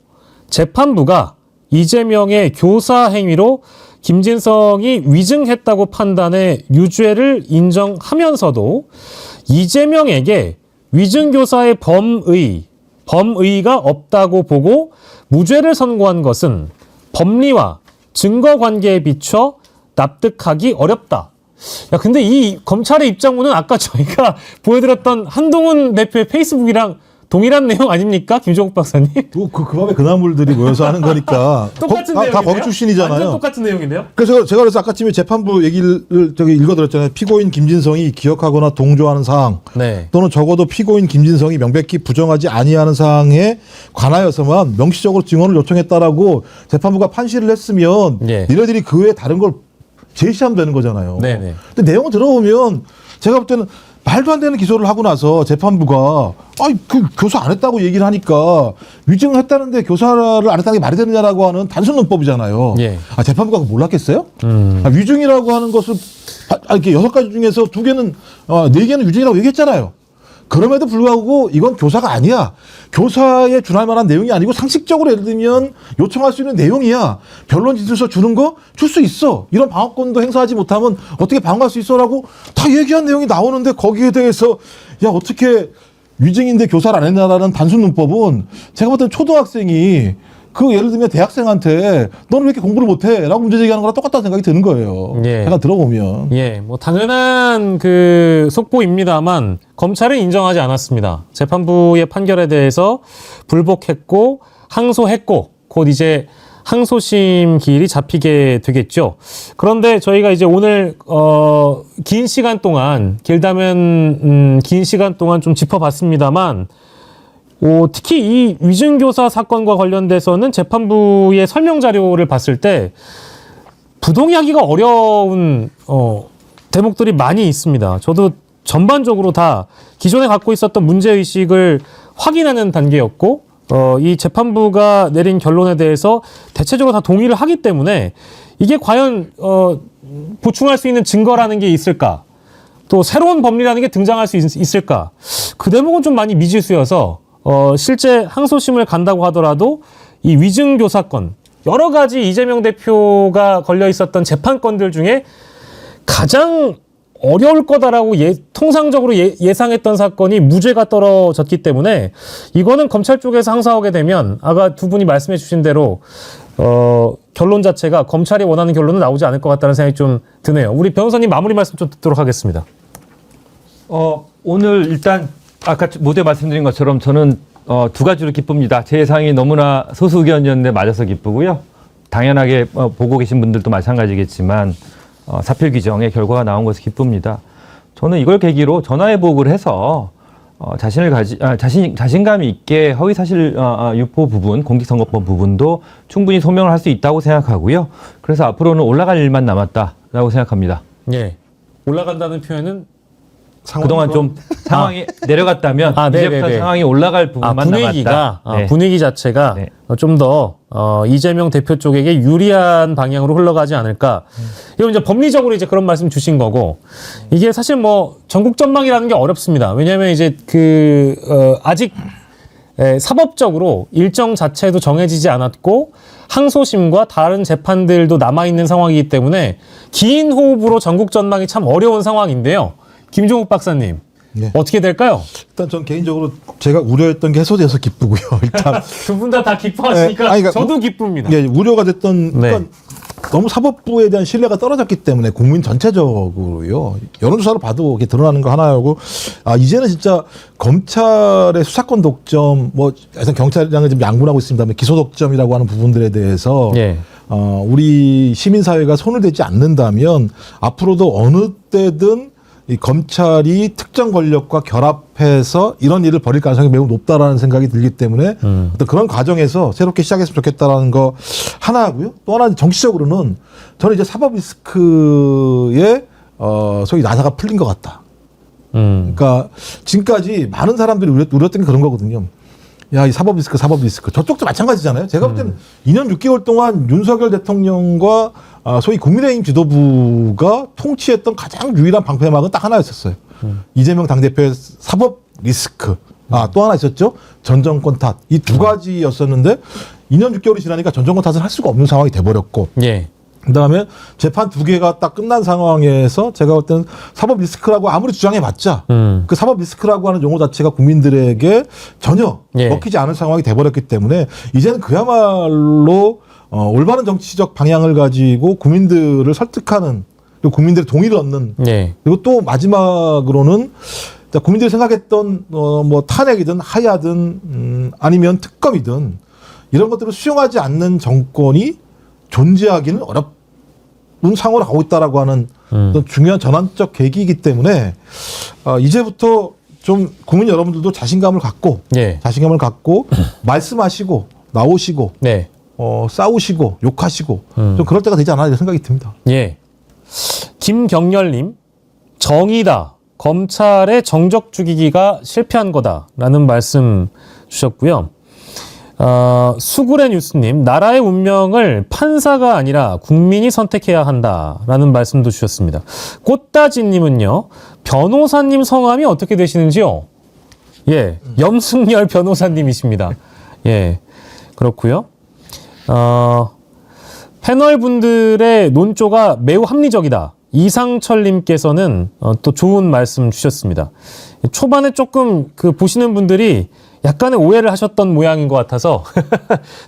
Speaker 1: 재판부가 이재명의 교사 행위로 김진성이 위증했다고 판단해 유죄를 인정하면서도 이재명에게 위증교사의 범의가 없다고 보고 무죄를 선고한 것은 법리와 증거관계에 비춰 납득하기 어렵다. 야, 근데 이 검찰의 입장문은 아까 저희가 보여드렸던 한동훈 대표의 페이스북이랑 동일한 내용 아닙니까? 김종국 박사님?
Speaker 2: 그 밤에 그나물들이 모여서 하는 거니까.
Speaker 1: 똑같은
Speaker 2: 다
Speaker 1: 내용인데요?
Speaker 2: 거기 출신이잖아요.
Speaker 1: 완전 똑같은 내용인데요?
Speaker 2: 그래서 제가 아까 아침에 재판부 얘기를 읽어드렸잖아요. 피고인 김진성이 기억하거나 동조하는 사항 또는 적어도 피고인 김진성이 명백히 부정하지 아니하는 사항에 관하여서만 명시적으로 증언을 요청했다라고 재판부가 판시를 했으면 니네들이 그 외에 다른 걸 제시하면 되는 거잖아요. 근데 내용을 들어보면 제가 볼 때는 말도 안 되는 기소를 하고 나서 재판부가 그 교사 안 했다고 얘기를 하니까 위증을 했다는데 교사를 안 했다는 게 말이 되느냐라고 하는 단순 논법이잖아요. 재판부가 그거 몰랐겠어요? 위증이라고 하는 것을 이렇게 6가지 중에서 2개는 4개는 위증이라고 얘기했잖아요. 그럼에도 불구하고 이건 교사가 아니야. 교사에 준할 만한 내용이 아니고 상식적으로 예를 들면 요청할 수 있는 내용이야. 변론 진술서 주는 거 줄 수 있어. 이런 방어권도 행사하지 못하면 어떻게 방어할 수 있어라고 다 얘기한 내용이 나오는데 거기에 대해서 야 어떻게 위증인데 교사를 안 했냐라는 단순 문법은 제가 볼 때는 초등학생이 그 예를 들면 대학생한테 너는 왜 이렇게 공부를 못해? 라고 문제 제기하는 거랑 똑같다는 생각이 드는 거예요. 제가 들어보면.
Speaker 1: 뭐 당연한 그 속보입니다만 검찰은 인정하지 않았습니다. 재판부의 판결에 대해서 불복했고 항소했고 곧 이제 항소심 기일이 잡히게 되겠죠. 그런데 저희가 이제 오늘 긴 시간 동안 긴 시간 동안 좀 짚어봤습니다만 특히 이 위증교사 사건과 관련돼서는 재판부의 설명 자료를 봤을 때 부동의하기가 어려운 대목들이 많이 있습니다. 저도 전반적으로 다 기존에 갖고 있었던 문제의식을 확인하는 단계였고 이 재판부가 내린 결론에 대해서 대체적으로 다 동의를 하기 때문에 이게 과연 보충할 수 있는 증거라는 게 있을까? 또 새로운 법리라는 게 등장할 수 있을까? 그 대목은 좀 많이 미지수여서 실제 항소심을 간다고 하더라도 이 위증교사건 여러 가지 이재명 대표가 걸려 있었던 재판건들 중에 가장 어려울 거다라고 통상적으로 예상했던 사건이 무죄가 떨어졌기 때문에 이거는 검찰 쪽에서 항소하게 되면 아까 두 분이 말씀해 주신 대로 결론 자체가 검찰이 원하는 결론은 나오지 않을 것 같다는 생각이 좀 드네요. 우리 변호사님 마무리 말씀 좀 듣도록 하겠습니다.
Speaker 6: 오늘 일단 아까 모두에 말씀드린 것처럼 저는 2가지로 기쁩니다. 제 예상이 너무나 소수 의견이었는데 맞아서 기쁘고요. 당연하게 보고 계신 분들도 마찬가지겠지만 사필 규정의 결과가 나온 것이 기쁩니다. 저는 이걸 계기로 전화회복을 해서 자신감 있게 허위사실 유포 부분, 공직선거법 부분도 충분히 소명을 할 수 있다고 생각하고요. 그래서 앞으로는 올라갈 일만 남았다라고 생각합니다.
Speaker 1: 예. 올라간다는 표현은
Speaker 6: 그동안 좀 상황이 내려갔다면 이제부터
Speaker 1: 네네네.
Speaker 6: 상황이 올라갈 부분만
Speaker 1: 분위기가
Speaker 6: 남았다. 네.
Speaker 1: 분위기 자체가
Speaker 6: 네.
Speaker 1: 좀 더 이재명 대표 쪽에게 유리한 방향으로 흘러가지 않을까. 이건 이제 법리적으로 이제 그런 말씀 주신 거고 이게 사실 뭐 전국 전망이라는 게 어렵습니다. 왜냐하면 이제 아직 사법적으로 일정 자체도 정해지지 않았고 항소심과 다른 재판들도 남아 있는 상황이기 때문에 긴 호흡으로 전국 전망이 참 어려운 상황인데요. 김종욱 박사님,
Speaker 2: 네.
Speaker 1: 어떻게 될까요?
Speaker 2: 일단 전 개인적으로 제가 우려했던 게 해소돼서 기쁘고요. 일단
Speaker 1: 두 분 다 기뻐하시니까
Speaker 2: 그러니까
Speaker 1: 저도 기쁩니다.
Speaker 2: 예, 우려가 됐던
Speaker 1: 네.
Speaker 2: 그러니까 너무 사법부에 대한 신뢰가 떨어졌기 때문에 국민 전체적으로요. 여론조사로 봐도 이게 드러나는 거 하나하고 이제는 진짜 검찰의 수사권 독점 뭐 하여튼 경찰이랑은 좀 양분하고 있습니다만 기소 독점이라고 하는 부분들에 대해서
Speaker 1: 예.
Speaker 2: 우리 시민사회가 손을 대지 않는다면 앞으로도 어느 때든 이 검찰이 특정 권력과 결합해서 이런 일을 벌일 가능성이 매우 높다라는 생각이 들기 때문에 어떤 그런 과정에서 새롭게 시작했으면 좋겠다라는 거 하나 하고요. 또 하나는 정치적으로는 저는 이제 사법 리스크에 소위 나사가 풀린 것 같다. 그러니까 지금까지 많은 사람들이 우렸던 게 그런 거거든요. 야, 이 사법 리스크. 저쪽도 마찬가지잖아요. 제가 볼 때는 2년 6개월 동안 윤석열 대통령과 소위 국민의힘 지도부가 통치했던 가장 유일한 방패막은 딱 하나였었어요. 이재명 당대표의 사법 리스크. 또 하나 있었죠. 전 정권 탓. 이 두 가지였었는데 2년 6개월이 지나니까 전 정권 탓을 할 수가 없는 상황이 돼버렸고.
Speaker 1: 예.
Speaker 2: 그다음에 재판 두 개가 딱 끝난 상황에서 제가 볼 때는 사법 리스크라고 아무리 주장해봤자 그 사법 리스크라고 하는 용어 자체가 국민들에게 전혀
Speaker 1: 예.
Speaker 2: 먹히지 않은 상황이 돼버렸기 때문에 이제는 그야말로 올바른 정치적 방향을 가지고 국민들을 설득하는 그리고 국민들의 동의를 얻는
Speaker 1: 예.
Speaker 2: 그리고 또 마지막으로는 국민들이 생각했던 뭐 탄핵이든 하야든 아니면 특검이든 이런 것들을 수용하지 않는 정권이 존재하기는 어렵은 상황으로 가고 있다라고 하는 어떤 중요한 전환적 계기이기 때문에 이제부터 좀 국민 여러분들도 자신감을 갖고 말씀하시고 나오시고
Speaker 1: 네.
Speaker 2: 싸우시고 욕하시고 좀 그럴 때가 되지 않나 이런 생각이 듭니다.
Speaker 1: 예. 김경렬님, 정의다. 검찰의 정적 죽이기가 실패한 거다라는 말씀 주셨고요. 수구레 뉴스님, 나라의 운명을 판사가 아니라 국민이 선택해야 한다라는 말씀도 주셨습니다. 꽃다지님은요, 변호사님 성함이 어떻게 되시는지요? 예, 염승열 변호사님이십니다. 예, 그렇고요. 패널 분들의 논조가 매우 합리적이다. 이상철님께서는 또 좋은 말씀 주셨습니다. 초반에 조금 보시는 분들이 약간의 오해를 하셨던 모양인 것 같아서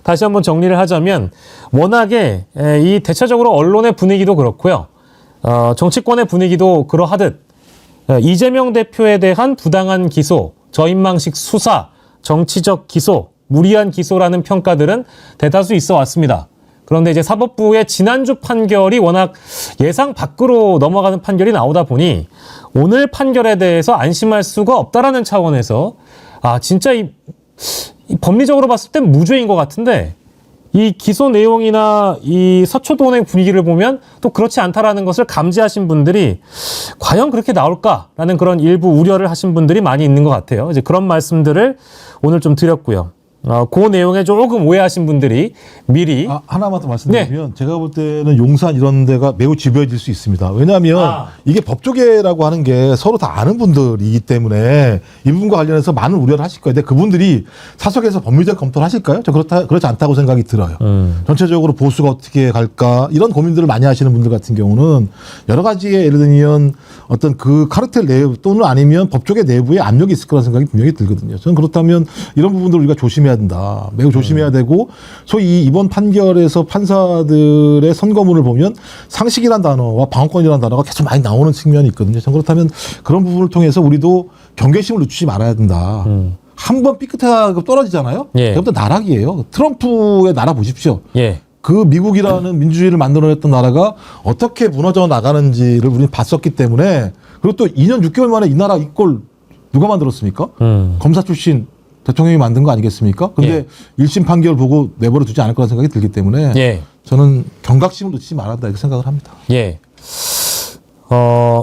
Speaker 1: 다시 한번 정리를 하자면 워낙에 이 대체적으로 언론의 분위기도 그렇고요. 정치권의 분위기도 그러하듯 이재명 대표에 대한 부당한 기소, 저인망식 수사, 정치적 기소, 무리한 기소라는 평가들은 대다수 있어 왔습니다. 그런데 이제 사법부의 지난주 판결이 워낙 예상 밖으로 넘어가는 판결이 나오다 보니 오늘 판결에 대해서 안심할 수가 없다라는 차원에서 진짜 이 법리적으로 봤을 땐 무죄인 것 같은데 이 기소 내용이나 이 서초동의 분위기를 보면 또 그렇지 않다라는 것을 감지하신 분들이 과연 그렇게 나올까라는 그런 일부 우려를 하신 분들이 많이 있는 것 같아요. 이제 그런 말씀들을 오늘 좀 드렸고요. 그 내용에 조금 오해하신 분들이 미리
Speaker 2: 하나만 더 말씀드리면 제가 볼 때는 용산 이런 데가 매우 집요해질 수 있습니다. 왜냐하면 이게 법조계라고 하는 게 서로 다 아는 분들이기 때문에 이 부분과 관련해서 많은 우려를 하실 거예요. 근데 그분들이 사석에서 법률적 검토를 하실까요? 저 그렇지 않다고 생각이 들어요. 전체적으로 보수가 어떻게 갈까 이런 고민들을 많이 하시는 분들 같은 경우는 여러 가지의 예를 들면 어떤 그 카르텔 내부 또는 아니면 법조계 내부에 압력이 있을 거라는 생각이 분명히 들거든요. 저는 그렇다면 이런 부분들을 우리가 조심해야 된다. 매우 조심해야 되고 소위 이번 판결에서 판사들의 선거문을 보면 상식이란 단어와 방어권이라는 단어가 계속 많이 나오는 측면이 있거든요. 저는 그렇다면 그런 부분을 통해서 우리도 경계심을 늦추지 말아야 된다. 한 번 삐끗하고 떨어지잖아요. 그것도 나락이에요. 트럼프의 나라 보십시오. 그 미국이라는 민주주의를 만들어냈던 나라가 어떻게 무너져 나가는지를 우리는 봤었기 때문에 그리고 또 2년 6개월 만에 이 나라 이꼴 누가 만들었습니까? 검사 출신 대통령이 만든 거 아니겠습니까? 근데 1심 판결 보고 내버려 두지 않을 거라는 생각이 들기 때문에 저는 경각심을 놓치지 말아야 이렇게 생각을 합니다.
Speaker 1: 예.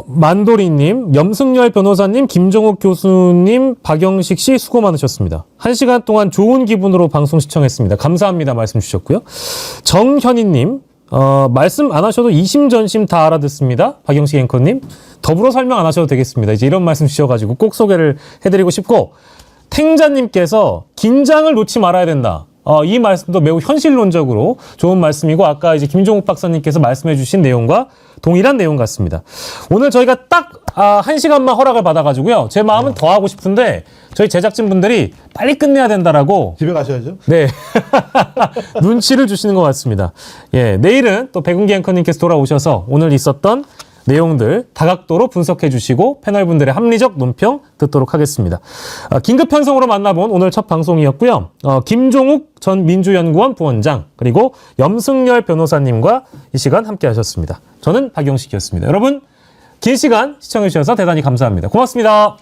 Speaker 1: 만도리님, 염승열 변호사님, 김종욱 교수님, 박영식 씨 수고 많으셨습니다. 1시간 동안 좋은 기분으로 방송 시청했습니다. 감사합니다 말씀 주셨고요. 정현희님, 말씀 안 하셔도 이심전심 다 알아듣습니다. 박영식 앵커님, 더불어 설명 안 하셔도 되겠습니다. 이제 이런 말씀 주셔가지고 꼭 소개를 해드리고 싶고, 탱자님께서 긴장을 놓지 말아야 된다. 이 말씀도 매우 현실론적으로 좋은 말씀이고 아까 이제 김종욱 박사님께서 말씀해 주신 내용과 동일한 내용 같습니다. 오늘 저희가 딱 1시간만 허락을 받아가지고요. 제 마음은 더 하고 싶은데 저희 제작진분들이 빨리 끝내야 된다라고
Speaker 2: 집에 가셔야죠.
Speaker 1: 네. 눈치를 주시는 것 같습니다. 예, 내일은 또 백운기 앵커님께서 돌아오셔서 오늘 있었던 내용들 다각도로 분석해 주시고 패널분들의 합리적 논평 듣도록 하겠습니다. 긴급 편성으로 만나본 오늘 첫 방송이었고요. 김종욱 전 민주연구원 부원장 그리고 염승열 변호사님과 이 시간 함께 하셨습니다. 저는 박영식이었습니다. 여러분 긴 시간 시청해 주셔서 대단히 감사합니다. 고맙습니다.